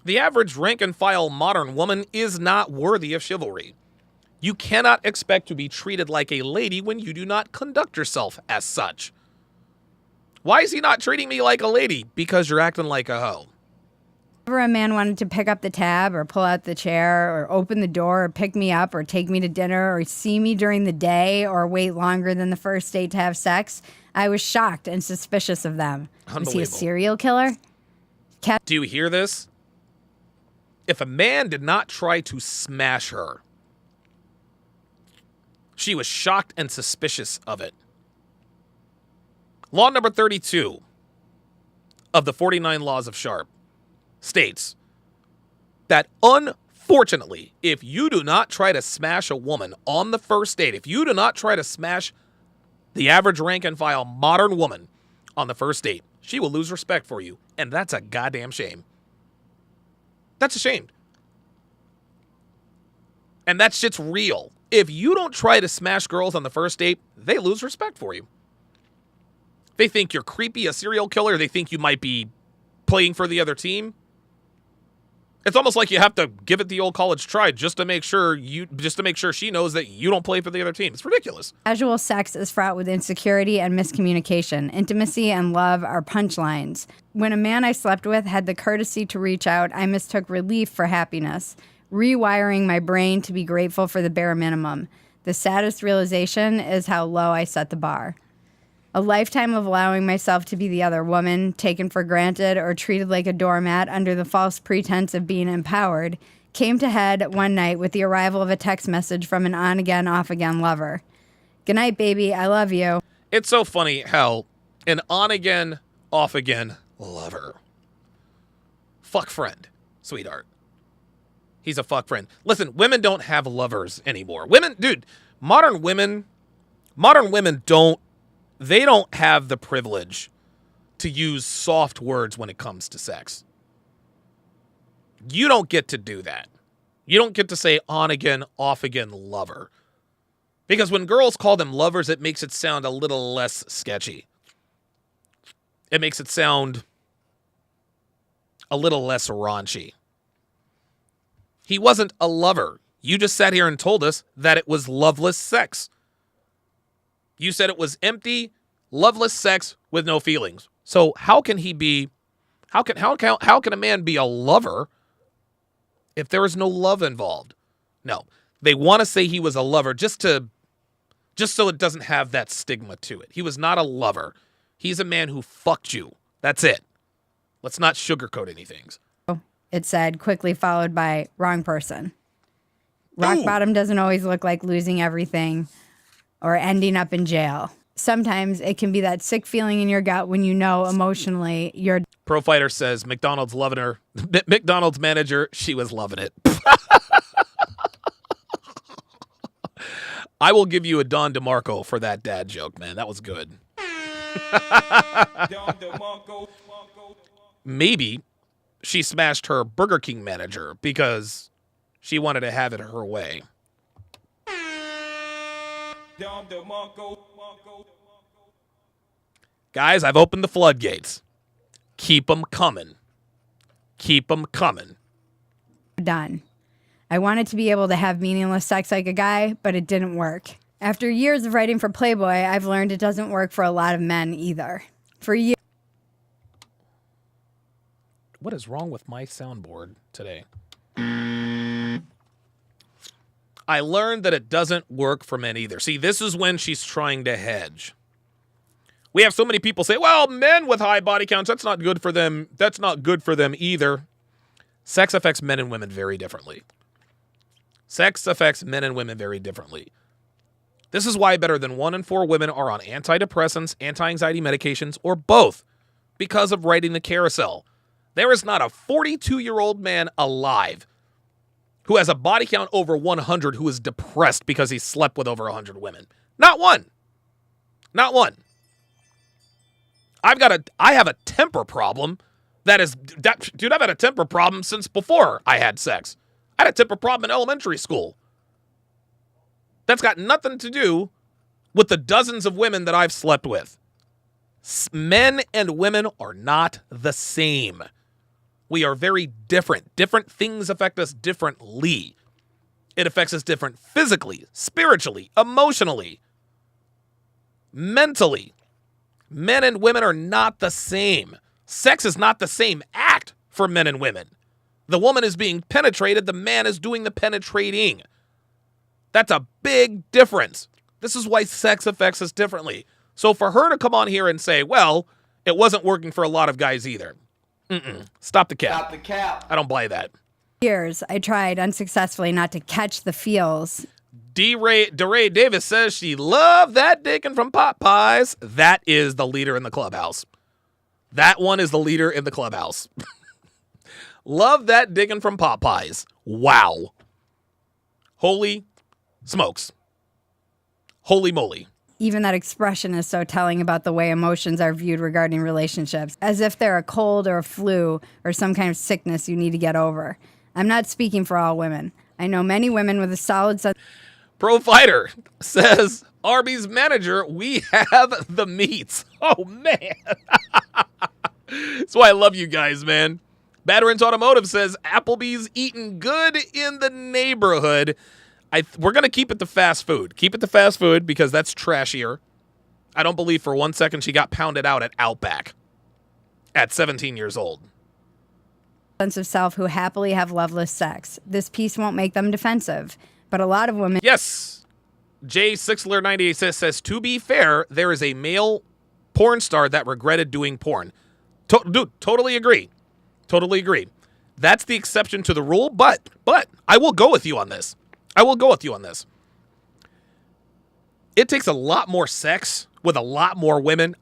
The average rank-and-file modern woman is not worthy of chivalry. You cannot expect to be treated like a lady when you do not conduct yourself as such. Why is he not treating me like a lady? Because you're acting like a hoe. Whenever a man wanted to pick up the tab or pull out the chair or open the door or pick me up or take me to dinner or see me during the day or wait longer than the first date to have sex, I was shocked and suspicious of them. Was he a serial killer? Do you hear this? If a man did not try to smash her, she was shocked and suspicious of it. Law number 32 of the 49 Laws of Sharp states that unfortunately, if you do not try to smash a woman on the first date, if you do not try to smash the average rank and file modern woman on the first date, she will lose respect for you. And that's a goddamn shame. That's a shame. And that shit's real. If you don't try to smash girls on the first date, they lose respect for you. They think you're creepy, a serial killer. They think you might be playing for the other team. It's almost like you have to give it the old college try just to make sure she knows that you don't play for the other team. It's ridiculous. Casual sex is fraught with insecurity and miscommunication. Intimacy and love are punchlines. When a man I slept with had the courtesy to reach out, I mistook relief for happiness, rewiring my brain to be grateful for the bare minimum. The saddest realization is how low I set the bar. A lifetime of allowing myself to be the other woman, taken for granted or treated like a doormat under the false pretense of being empowered, came to head one night with the arrival of a text message from an on-again, off-again lover. "Good night, baby. I love you." It's so funny how an on-again, off-again lover. Fuck friend, sweetheart. He's a fuck friend. Listen, women don't have lovers anymore. Modern women don't have the privilege to use soft words when it comes to sex. You don't get to do that. You don't get to say on again, off again lover. Because when girls call them lovers, it makes it sound a little less sketchy. It makes it sound a little less raunchy. He wasn't a lover. You just sat here and told us that it was loveless sex. You said it was empty, loveless sex with no feelings. So how can he be? How can a man be a lover if there is no love involved? No, they want to say he was a lover just so it doesn't have that stigma to it. He was not a lover. He's a man who fucked you. That's it. Let's not sugarcoat anything. It said, quickly followed by wrong person. Rock bottom doesn't always look like losing everything or ending up in jail. Sometimes it can be that sick feeling in your gut when you know emotionally you're... Pro Fighter says McDonald's loving her. McDonald's manager, she was loving it. I will give you a Don DeMarco for that dad joke, man. That was good. Maybe she smashed her Burger King manager because she wanted to have it her way. Guys, I've opened the floodgates. Keep them coming. Keep them coming. Done. I wanted to be able to have meaningless sex like a guy, but it didn't work. After years of writing for Playboy, I've learned it doesn't work for a lot of men either. For years... What is wrong with my soundboard today? I learned that it doesn't work for men either. See, this is when she's trying to hedge. We have so many people say, well, men with high body counts, that's not good for them. That's not good for them either. Sex affects men and women very differently. Sex affects men and women very differently. This is why better than 1 in 4 women are on antidepressants, anti-anxiety medications, or both because of riding the carousel. There is not a 42-year-old man alive who has a body count over 100 who is depressed because he slept with over 100 women. Not one. Not one. I have a temper problem dude, I've had a temper problem since before I had sex. I had a temper problem in elementary school. That's got nothing to do with the dozens of women that I've slept with. Men and women are not the same. We are very different. Different things affect us differently. It affects us different physically, spiritually, emotionally, mentally. Men and women are not the same. Sex is not the same act for men and women. The woman is being penetrated. The man is doing the penetrating. That's a big difference. This is why sex affects us differently. So for her to come on here and say, well, it wasn't working for a lot of guys either. Stop the cap. Stop the cap. I don't buy that. Years, I tried unsuccessfully not to catch the feels. DeRay Davis says she loved that Deacon from Pot Pies. That is the leader in the clubhouse. That one is the leader in the clubhouse. Love that Deacon from Pot Pies. Wow. Holy smokes. Holy moly. Even that expression is so telling about the way emotions are viewed regarding relationships, as if they're a cold or a flu or some kind of sickness you need to get over. I'm not speaking for all women. I know many women with a solid sense. Pro Fighter says, Arby's manager, we have the meats. Oh, man. That's why I love you guys, man. Batterins Automotive says, Applebee's eating good in the neighborhood. We're going to keep it to fast food. Keep it to fast food because that's trashier. I don't believe for 1 second she got pounded out at Outback at 17 years old. Sense of self who happily have loveless sex. This piece won't make them defensive, but a lot of women. Yes. J Sixler 98 says, to be fair, there is a male porn star that regretted doing porn. Dude, totally agree. Totally agree. That's the exception to the rule, but I will go with you on this. It takes a lot more sex with a lot more women,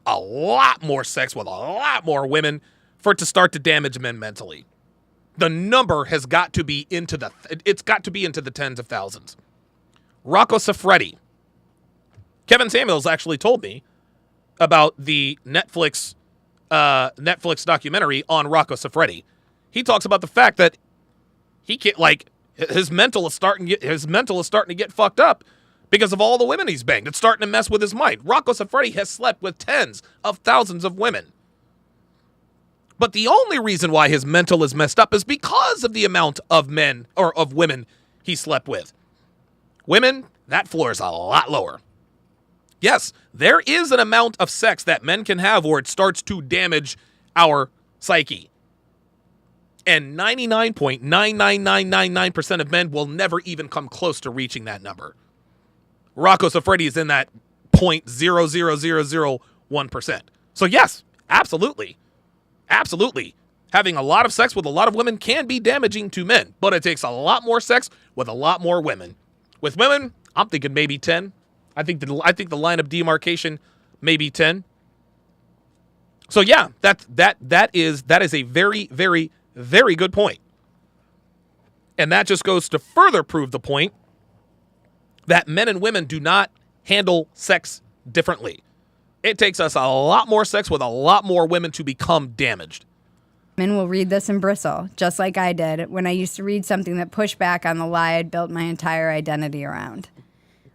for it to start to damage men mentally. The number has got to be into the tens of thousands. Rocco Siffredi. Kevin Samuels actually told me about the Netflix documentary on Rocco Siffredi. He talks about the fact that he can't, his mental is starting to get fucked up because of all the women he's banged. It's starting to mess with his mind. Rocco Siffredi has slept with tens of thousands of women. But the only reason why his mental is messed up is because of the amount of men or of women he slept with. Women, that floor is a lot lower. Yes, there is an amount of sex that men can have where it starts to damage our psyche. And 99.99999% of men will never even come close to reaching that number. Rocco Siffredi is in that 0.00001%. So yes, absolutely. Absolutely. Having a lot of sex with a lot of women can be damaging to men, but it takes a lot more sex with a lot more women. With women, I'm thinking maybe 10. I think the line of demarcation maybe 10. So yeah, that is a very, very, very good point. And that just goes to further prove the point that men and women do not handle sex differently. It takes us a lot more sex with a lot more women to become damaged. Men will read this and bristle, just like I did when I used to read something that pushed back on the lie I'd built my entire identity around.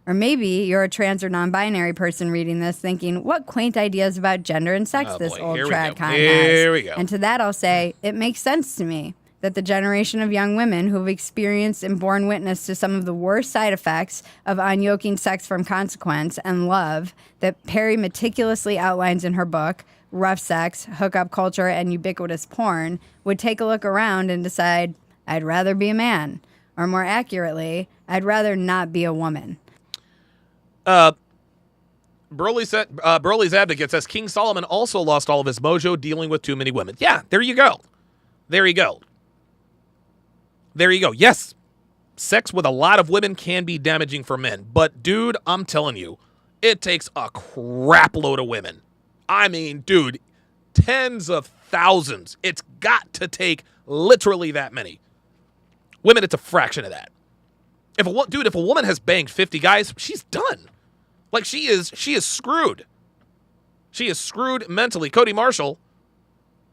Or maybe you're a trans or non-binary person reading this thinking, what quaint ideas about gender and sex this old trad con has. Here we go. And to that I'll say, it makes sense to me that the generation of young women who have experienced and borne witness to some of the worst side effects of unyoking sex from consequence and love that Perry meticulously outlines in her book, Rough Sex, Hookup Culture, and Ubiquitous Porn, would take a look around and decide, I'd rather be a man. Or more accurately, I'd rather not be a woman. Broly's advocate says King Solomon also lost all of his mojo dealing with too many women. Yeah, there you go. There you go. There you go. Yes, sex with a lot of women can be damaging for men. But, dude, I'm telling you, it takes a crap load of women. I mean, dude, tens of thousands. It's got to take literally that many. Women, it's a fraction of that. If a woman has banged 50 guys, she's done. Like, she is screwed. She is screwed mentally. Cody Marshall,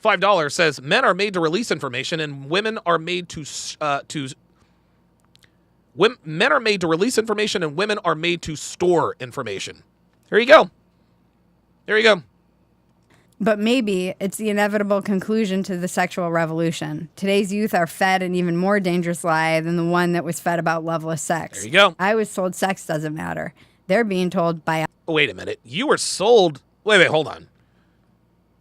$5, says men are made to release information and women are made men are made to release information and women are made to store information. There you go. There you go. But maybe it's the inevitable conclusion to the sexual revolution. Today's youth are fed an even more dangerous lie than the one that was fed about loveless sex. There you go. I was told sex doesn't matter. They're being told by... Wait a minute. You were sold... Wait, hold on.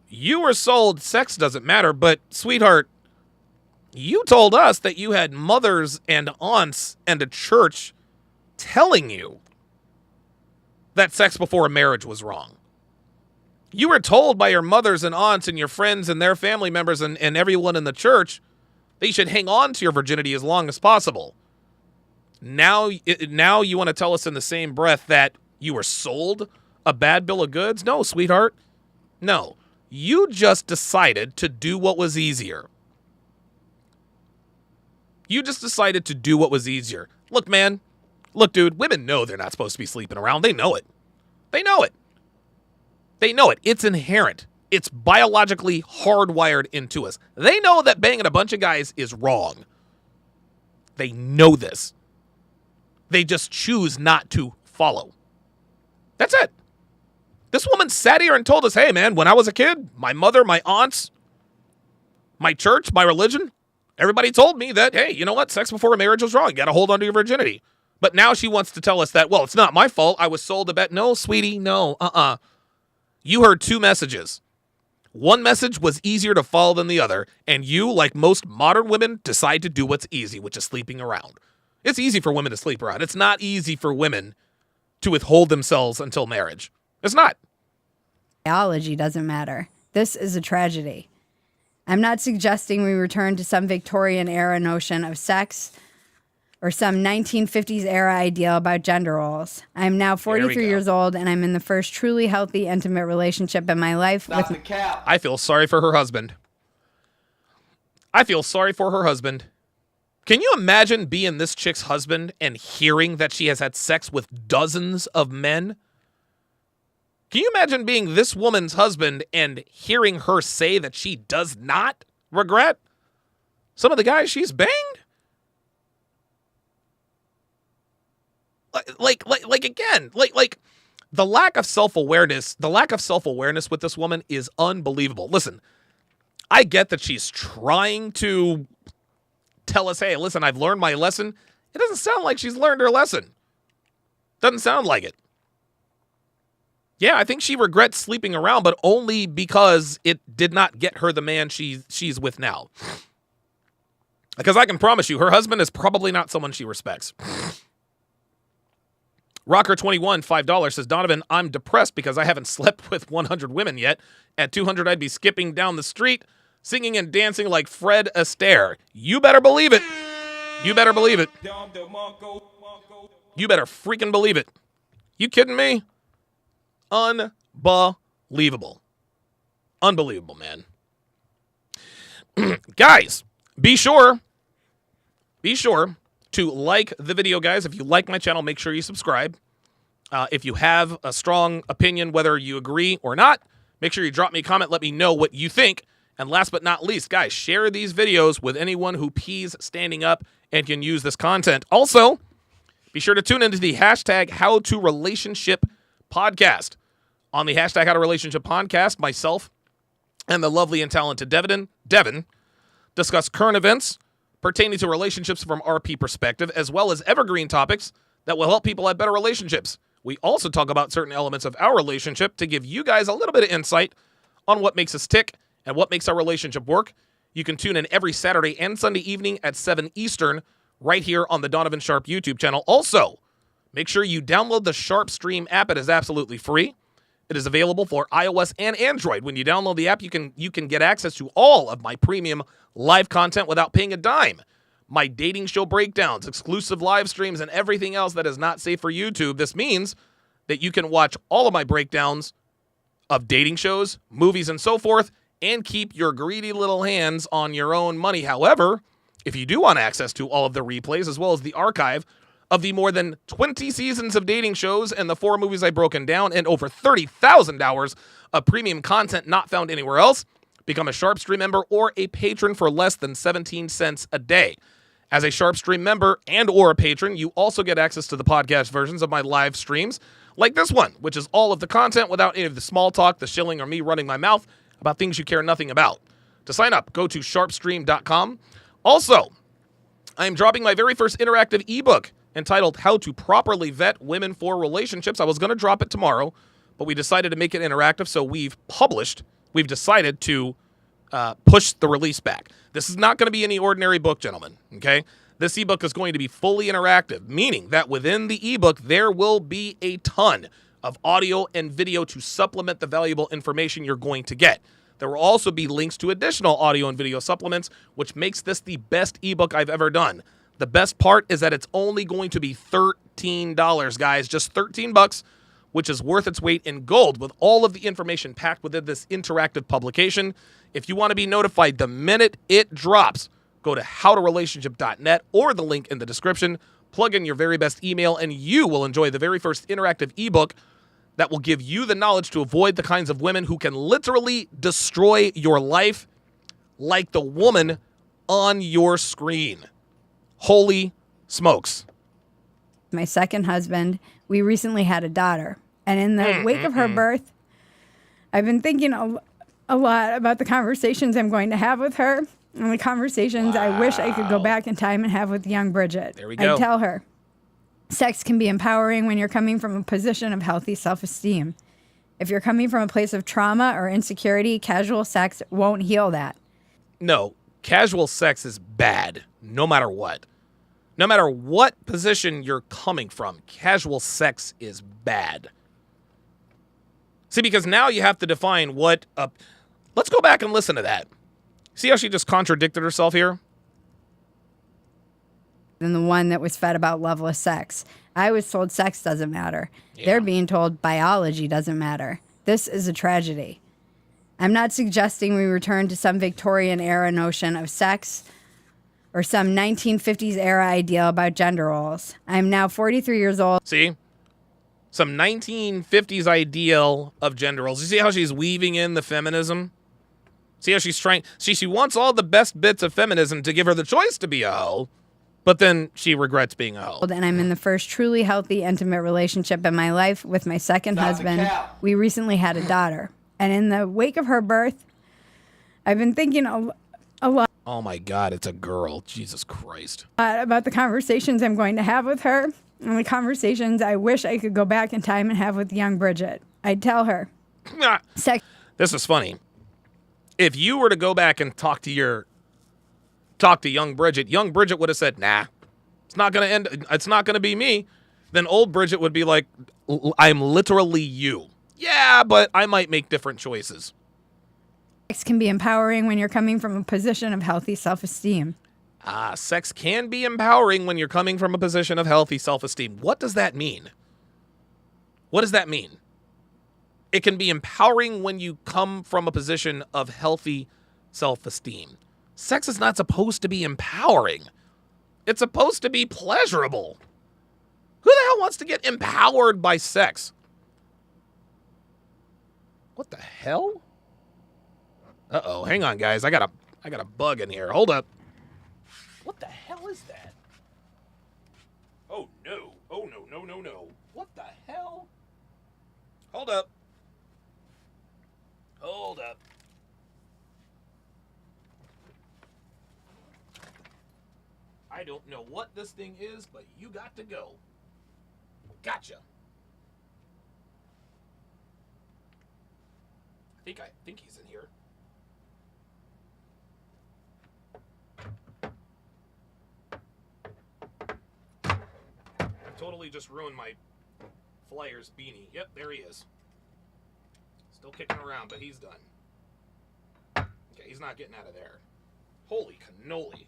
You were sold sex doesn't matter, but, sweetheart, you told us that you had mothers and aunts and a church telling you that sex before a marriage was wrong. You were told by your mothers and aunts and your friends and their family members and everyone in the church that you should hang on to your virginity as long as possible. Now you want to tell us in the same breath that you were sold a bad bill of goods? No, sweetheart. No. You just decided to do what was easier. You just decided to do what was easier. Look, man. Look, dude. Women know they're not supposed to be sleeping around. They know it. They know it. They know it. It's inherent. It's biologically hardwired into us. They know that banging a bunch of guys is wrong. They know this. They just choose not to follow. That's it. This woman sat here and told us, hey, man, when I was a kid, my mother, my aunts, my church, my religion, everybody told me that, hey, you know what? Sex before a marriage was wrong. You got to hold on to your virginity. But now she wants to tell us that, well, it's not my fault. I was sold a bet. No, sweetie, no, You heard two messages. One message was easier to follow than the other, and you, like most modern women, decide to do what's easy, which is sleeping around. It's easy for women to sleep around. It's not easy for women to withhold themselves until marriage. It's not. Biology doesn't matter. This is a tragedy. I'm not suggesting we return to some Victorian era notion of sex or some 1950s era ideal about gender roles. I'm now 43 years old, and I'm in the first truly healthy, intimate relationship in my life. I feel sorry for her husband. I feel sorry for her husband. Can you imagine being this chick's husband and hearing that she has had sex with dozens of men? Can you imagine being this woman's husband and hearing her say that she does not regret some of the guys she's banged? Like the lack of self-awareness with this woman is unbelievable. Listen, I get that she's trying to tell us, hey, listen, I've learned my lesson. It doesn't sound like she's learned her lesson. Doesn't sound like it. Yeah, I think she regrets sleeping around, but only because it did not get her the man she's with now. Because I can promise you, her husband is probably not someone she respects. Rocker21, $5, says, Donovan, I'm depressed because I haven't slept with 100 women yet. At 200, I'd be skipping down the street, singing and dancing like Fred Astaire. You better believe it. You better believe it. You better freaking believe it. You kidding me? Unbelievable. Unbelievable, man. Guys, be sure to like the video, guys. If you like my channel, make sure you subscribe. If you have a strong opinion, whether you agree or not, make sure you drop me a comment. Let me know what you think. And last but not least, guys, share these videos with anyone who pees standing up and can use this content. Also, be sure to tune into the hashtag HowToRelationship podcast. On the hashtag HowToRelationship podcast, myself and the lovely and talented Devin discuss current events pertaining to relationships from RP perspective, as well as evergreen topics that will help people have better relationships. We also talk about certain elements of our relationship to give you guys a little bit of insight on what makes us tick and what makes our relationship work. You can tune in every Saturday and Sunday evening at 7 Eastern right here on the Donovan Sharp YouTube channel. Also, make sure you download the Sharp Stream app. It is absolutely free. It is available for iOS and Android. When you download the app, you can get access to all of my premium live content without paying a dime. My dating show breakdowns, exclusive live streams, and everything else that is not safe for YouTube. This means that you can watch all of my breakdowns of dating shows, movies, and so forth, and keep your greedy little hands on your own money. However, if you do want access to all of the replays, as well as the archive of the more than 20 seasons of dating shows and the 4 movies I've broken down, and over 30,000 hours of premium content not found anywhere else, become a Sharpstream member or a patron for less than 17 cents a day. As a Sharpstream member and or a patron, you also get access to the podcast versions of my live streams, like this one, which is all of the content without any of the small talk, the shilling, or me running my mouth about things you care nothing about. To sign up, go to sharpstream.com. Also, I am dropping my very first interactive ebook entitled How to Properly Vet Women for Relationships. I was going to drop it tomorrow, but we decided to make it interactive, so we've decided to push the release back. This is not going to be any ordinary book, gentlemen, okay? This ebook is going to be fully interactive, meaning that within the ebook, there will be a ton of audio and video to supplement the valuable information you're going to get. There will also be links to additional audio and video supplements, which makes this the best ebook I've ever done. The best part is that it's only going to be $13, guys, just $13, which is worth its weight in gold with all of the information packed within this interactive publication. If you want to be notified the minute it drops, go to howtorelationship.net or the link in the description, plug in your very best email, and you will enjoy the very first interactive ebook that will give you the knowledge to avoid the kinds of women who can literally destroy your life, like the woman on your screen. Holy smokes. My second husband, we recently had a daughter. And in the wake of her birth, I've been thinking a lot about the conversations I'm going to have with her. And the conversations I wish I could go back in time and have with young Bridget. There we go. I tell her, sex can be empowering when you're coming from a position of healthy self-esteem. If you're coming from a place of trauma or insecurity, casual sex won't heal that. No, casual sex is bad, no matter what. No matter what position you're coming from, casual sex is bad. See, because now you have to define what a... Let's go back and listen to that. See how she just contradicted herself here? Than the one that was fed about loveless sex. I was told sex doesn't matter. Yeah. They're being told biology doesn't matter. This is a tragedy. I'm not suggesting we return to some Victorian era notion of sex or some 1950s era ideal about gender roles. I'm now 43 years old. See? Some 1950s ideal of gender roles. You see how she's weaving in the feminism? See how she's trying... She wants all the best bits of feminism to give her the choice to be a hoe, but then she regrets being a hoe. And I'm in the first truly healthy, intimate relationship in my life with my second husband. We recently had a daughter. And in the wake of her birth, I've been thinking a lot Oh my God, it's a girl. Jesus Christ. about the conversations I'm going to have with her and the conversations I wish I could go back in time and have with young Bridget. I'd tell her, sex. This is funny. If you were to go back and talk to young Bridget would have said, nah, it's not going to end. It's not going to be me. Then old Bridget would be like, I'm literally you. Yeah, but I might make different choices. Sex can be empowering when you're coming from a position of healthy self-esteem. Sex can be empowering when you're coming from a position of healthy self-esteem. What does that mean? What does that mean? It can be empowering when you come from a position of healthy self-esteem. Sex is not supposed to be empowering. It's supposed to be pleasurable. Who the hell wants to get empowered by sex? What the hell? Uh-oh, hang on, guys. I got a bug in here. Hold up. What the hell is that? Oh, no. Oh, no, no, no, no. What the hell? Hold up. Hold up. I don't know what this thing is, but you got to go. Gotcha. I think he's in here. I totally just ruined my Flyers beanie. Yep, there he is. Still kicking around, but he's done. Okay, he's not getting out of there. Holy cannoli.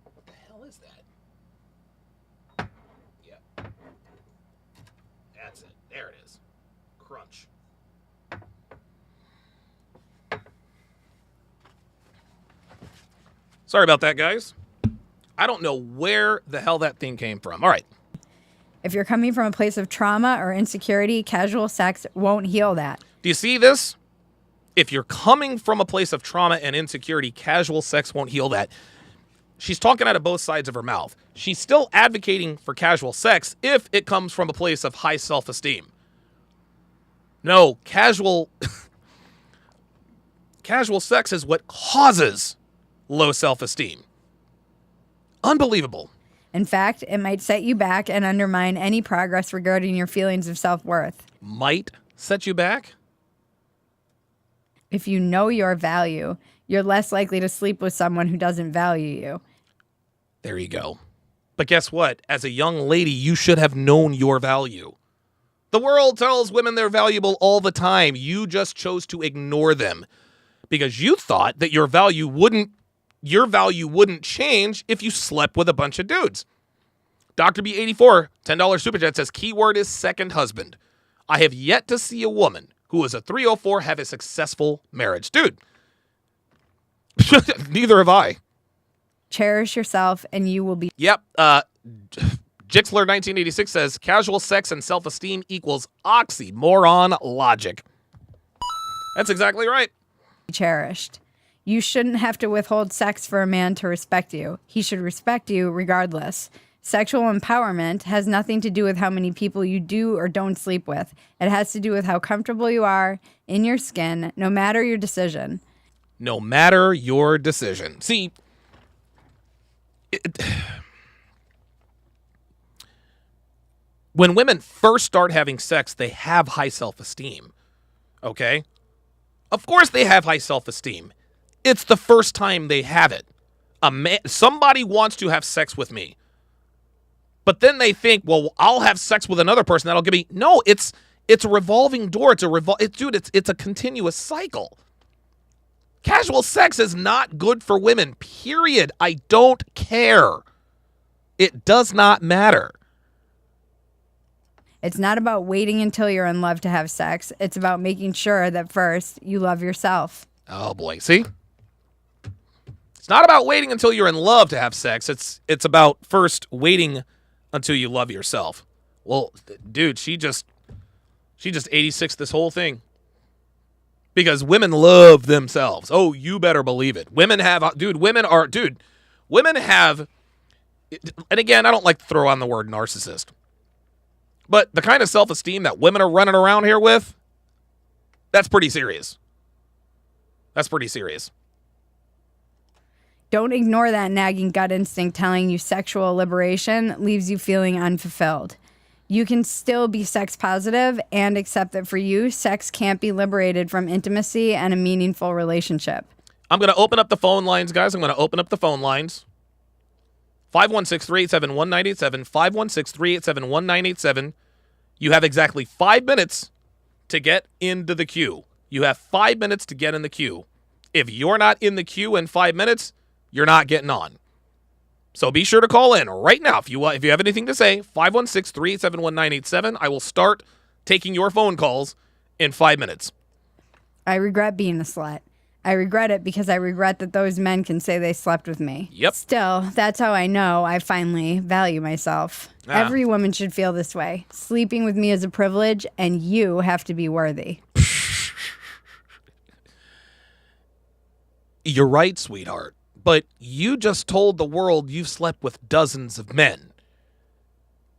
What the hell is that? Yep. That's it. There it is. Crunch. Sorry about that, guys. I don't know where the hell that thing came from. All right. If you're coming from a place of trauma or insecurity, casual sex won't heal that. Do you see this? If you're coming from a place of trauma and insecurity, casual sex won't heal that. She's talking out of both sides of her mouth. She's still advocating for casual sex if it comes from a place of high self-esteem. No, casual sex is what causes low self-esteem. Unbelievable. In fact, it might set you back and undermine any progress regarding your feelings of self-worth. Might set you back? If you know your value, you're less likely to sleep with someone who doesn't value you. There you go. But guess what? As a young lady, you should have known your value. The world tells women they're valuable all the time. You just chose to ignore them because you thought that your value wouldn't change if you slept with a bunch of dudes. Dr. B84, $10 super chat says, keyword is second husband. I have yet to see a woman who is a 304 have a successful marriage. Dude, neither have I. Cherish yourself and you will be... Yep. Jixler1986 says, casual sex and self-esteem equals oxymoron logic. That's exactly right. cherished. You shouldn't have to withhold sex for a man to respect you. He should respect you regardless. Sexual empowerment has nothing to do with how many people you do or don't sleep with. It has to do with how comfortable you are in your skin, no matter your decision. No matter your decision. See, when women first start having sex, they have high self-esteem. Okay? Of course they have high self-esteem. It's the first time they have it. Somebody wants to have sex with me. But then they think, well, I'll have sex with another person that'll give me... No, it's a revolving door. It's a continuous cycle. Casual sex is not good for women, period. I don't care. It does not matter. It's not about waiting until you're in love to have sex. It's about making sure that first you love yourself. Oh, boy. See? It's not about waiting until you're in love to have sex. It's about first waiting until you love yourself. Well, dude, she just 86 this whole thing. Because women love themselves. Oh, you better believe it. Women have, and again, I don't like to throw on the word narcissist. But the kind of self-esteem that women are running around here with, that's pretty serious. That's pretty serious. Don't ignore that nagging gut instinct telling you sexual liberation leaves you feeling unfulfilled. You can still be sex positive and accept that for you, sex can't be liberated from intimacy and a meaningful relationship. I'm going to open up the phone lines, guys. I'm going to open up the phone lines. 516-387-1987, 516-387-1987. You have exactly 5 minutes to get into the queue. You have 5 minutes to get in the queue. If you're not in the queue in 5 minutes, you're not getting on. So be sure to call in right now. If you have anything to say, 516-387-1987. I will start taking your phone calls in 5 minutes. I regret being a slut. I regret it because I regret that those men can say they slept with me. Yep. Still, that's how I know I finally value myself. Every woman should feel this way. Sleeping with me is a privilege, and you have to be worthy. You're right, sweetheart. But you just told the world you've slept with dozens of men.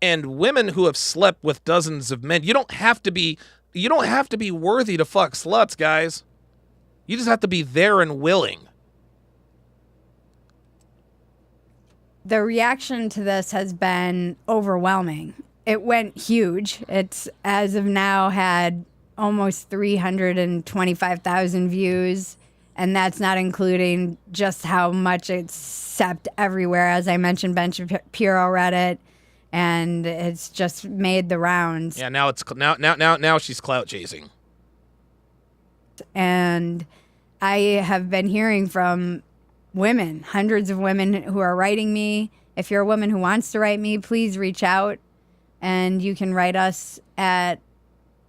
And women who have slept with dozens of men, you don't have to be worthy to fuck sluts, guys. You just have to be there and willing. The reaction to this has been overwhelming. It went huge. It's, as of now, had almost 325,000 views. And that's not including just how much it's sept everywhere. As I mentioned, Ben Shapiro read it, and it's just made the rounds. Yeah, now she's clout chasing. And I have been hearing from women, hundreds of women who are writing me. If you're a woman who wants to write me, please reach out. And you can write us at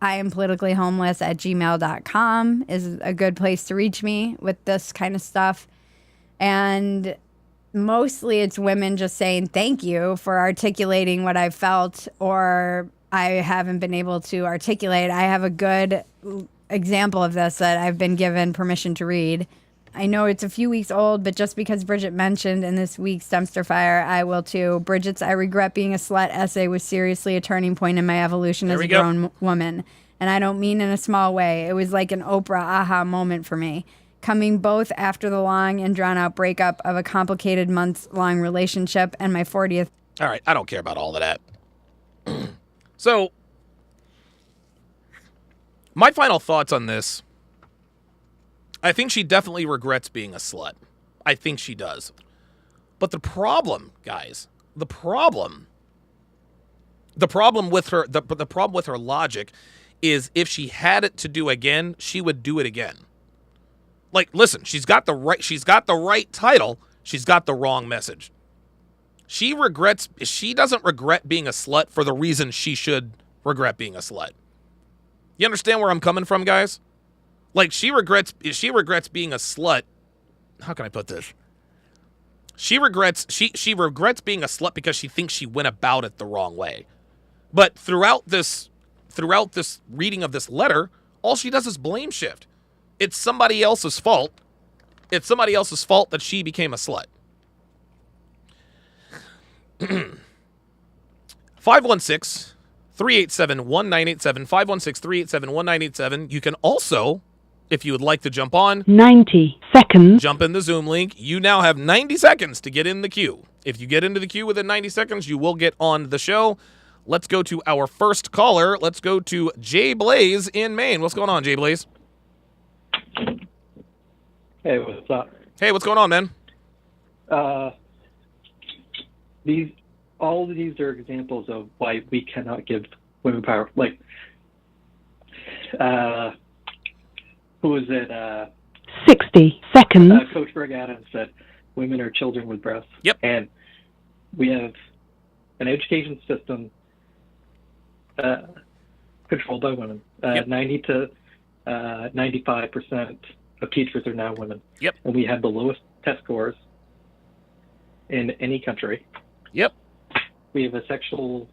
iampoliticallyhomeless@gmail.com is a good place to reach me with this kind of stuff. And mostly it's women just saying thank you for articulating what I felt or I haven't been able to articulate. I have a good example of this that I've been given permission to read. I know it's a few weeks old, but just because Bridget mentioned in this week's Dumpster Fire, I will too. Bridget's I Regret Being a Slut essay was seriously a turning point in my evolution as a grown woman. And I don't mean in a small way. It was like an Oprah aha moment for me. Coming both after the long and drawn-out breakup of a complicated months-long relationship and my 40th. All right, I don't care about all of that. So, my final thoughts on this. I think she definitely regrets being a slut. I think she does. But the problem, guys, the problem with her, the problem with her logic is if she had it to do again, she would do it again. Like, listen, she's got the right title, she's got the wrong message. She doesn't regret being a slut for the reason she should regret being a slut. You understand where I'm coming from, guys? Like, she regrets being a slut. How can I put this? She regrets being a slut because she thinks she went about it the wrong way. But throughout this reading of this letter, all she does is blame shift. It's somebody else's fault. It's somebody else's fault that she became a slut. 516-387-1987. 516-387-1987. You can also, if you would like to jump on, 90 seconds. Jump in the Zoom link. You now have 90 seconds to get in the queue. If you get into the queue within 90 seconds, you will get on the show. Let's go to our first caller. Let's go to Jay Blaze in Maine. What's going on, Jay Blaze? Hey, what's up? Hey, what's going on, man? All of these are examples of why we cannot give women power. Like, who was it? 60 seconds. Coach Greg Adams said, "Women are children with breasts." Yep. And we have an education system controlled by women. Yep. 90 to 95% of teachers are now women. Yep. And we have the lowest test scores in any country. Yep. We have a sexual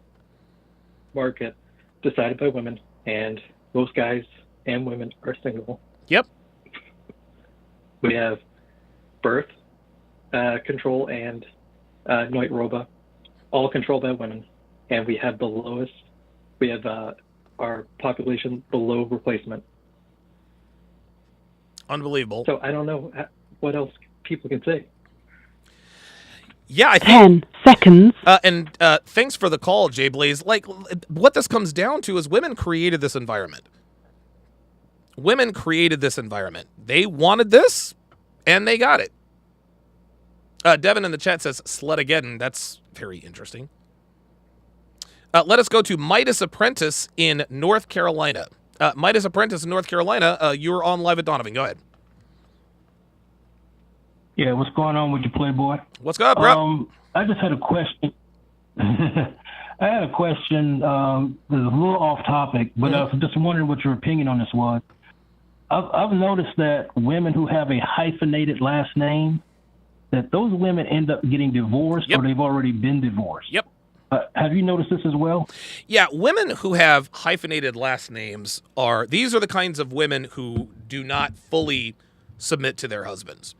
market decided by women, and most guys and women are single. Yep. We have birth control and Noit Roba, all controlled by women, and we have our population below replacement. Unbelievable. So I don't know what else people can say. Yeah, I think, 10 seconds. And thanks for the call, Jay Blaze. Like, what this comes down to is women created this environment. Women created this environment. They wanted this, and they got it. Devin in the chat says, Slutageddon. That's very interesting. Let us go to Midas Apprentice in North Carolina. Midas Apprentice in North Carolina, you're on Live at Donovan. Go ahead. Yeah, what's going on with you, Playboy? What's up, bro? I just had a question. I had a question. It's a little off topic, but I was just wondering what your opinion on this was. I've noticed that women who have a hyphenated last name, that those women end up getting divorced or they've already been divorced. Yep. Have you noticed this as well? Yeah, women who have hyphenated last names these are the kinds of women who do not fully submit to their husbands.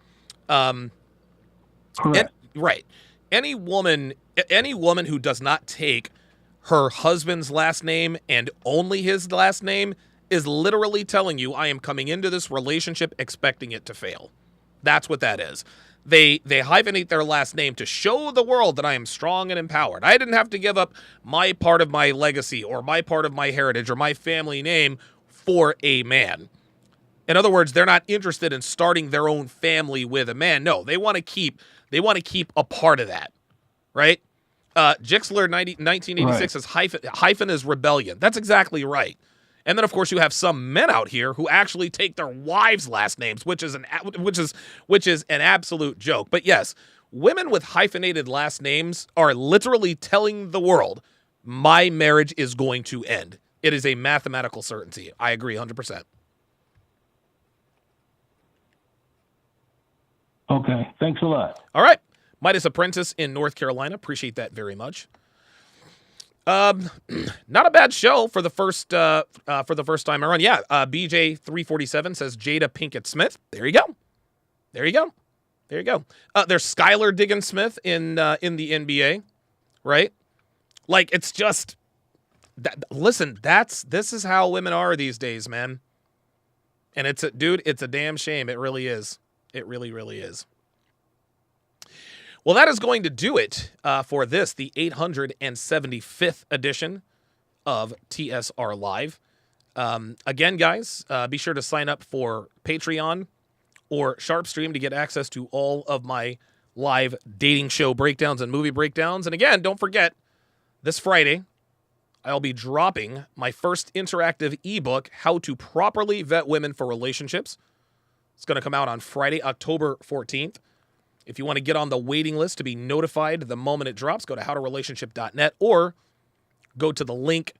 Correct. Right. Any woman who does not take her husband's last name and only his last name is literally telling you, I am coming into this relationship expecting it to fail. That's what that is. They hyphenate their last name to show the world that I am strong and empowered. I didn't have to give up my part of my legacy or my part of my heritage or my family name for a man. In other words, they're not interested in starting their own family with a man. No, they want to keep a part of that, right? Jixler 1986 says hyphen is rebellion. That's exactly right. And then, of course, you have some men out here who actually take their wives' last names, which is an absolute joke. But yes, women with hyphenated last names are literally telling the world, my marriage is going to end. It is a mathematical certainty. I agree 100%. Okay, thanks a lot. All right. Midas Apprentice in North Carolina. Appreciate that very much. Not a bad show for the first time around. Yeah, BJ347 says Jada Pinkett Smith. There you go. There's Skylar Diggins Smith in the NBA, right? Like, it's just listen, this is how women are these days, man. And it's a damn shame. It really is. It really, really is. Well, that is going to do it for this, the 875th edition of TSR Live. Again, guys, be sure to sign up for Patreon or Sharpstream to get access to all of my live dating show breakdowns and movie breakdowns. And again, don't forget, this Friday, I'll be dropping my first interactive ebook, How to Properly Vet Women for Relationships. It's going to come out on Friday, October 14th. If you want to get on the waiting list to be notified the moment it drops, go to howtorelationship.net or go to the link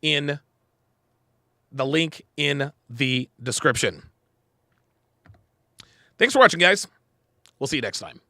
in the description. Thanks for watching, guys. We'll see you next time.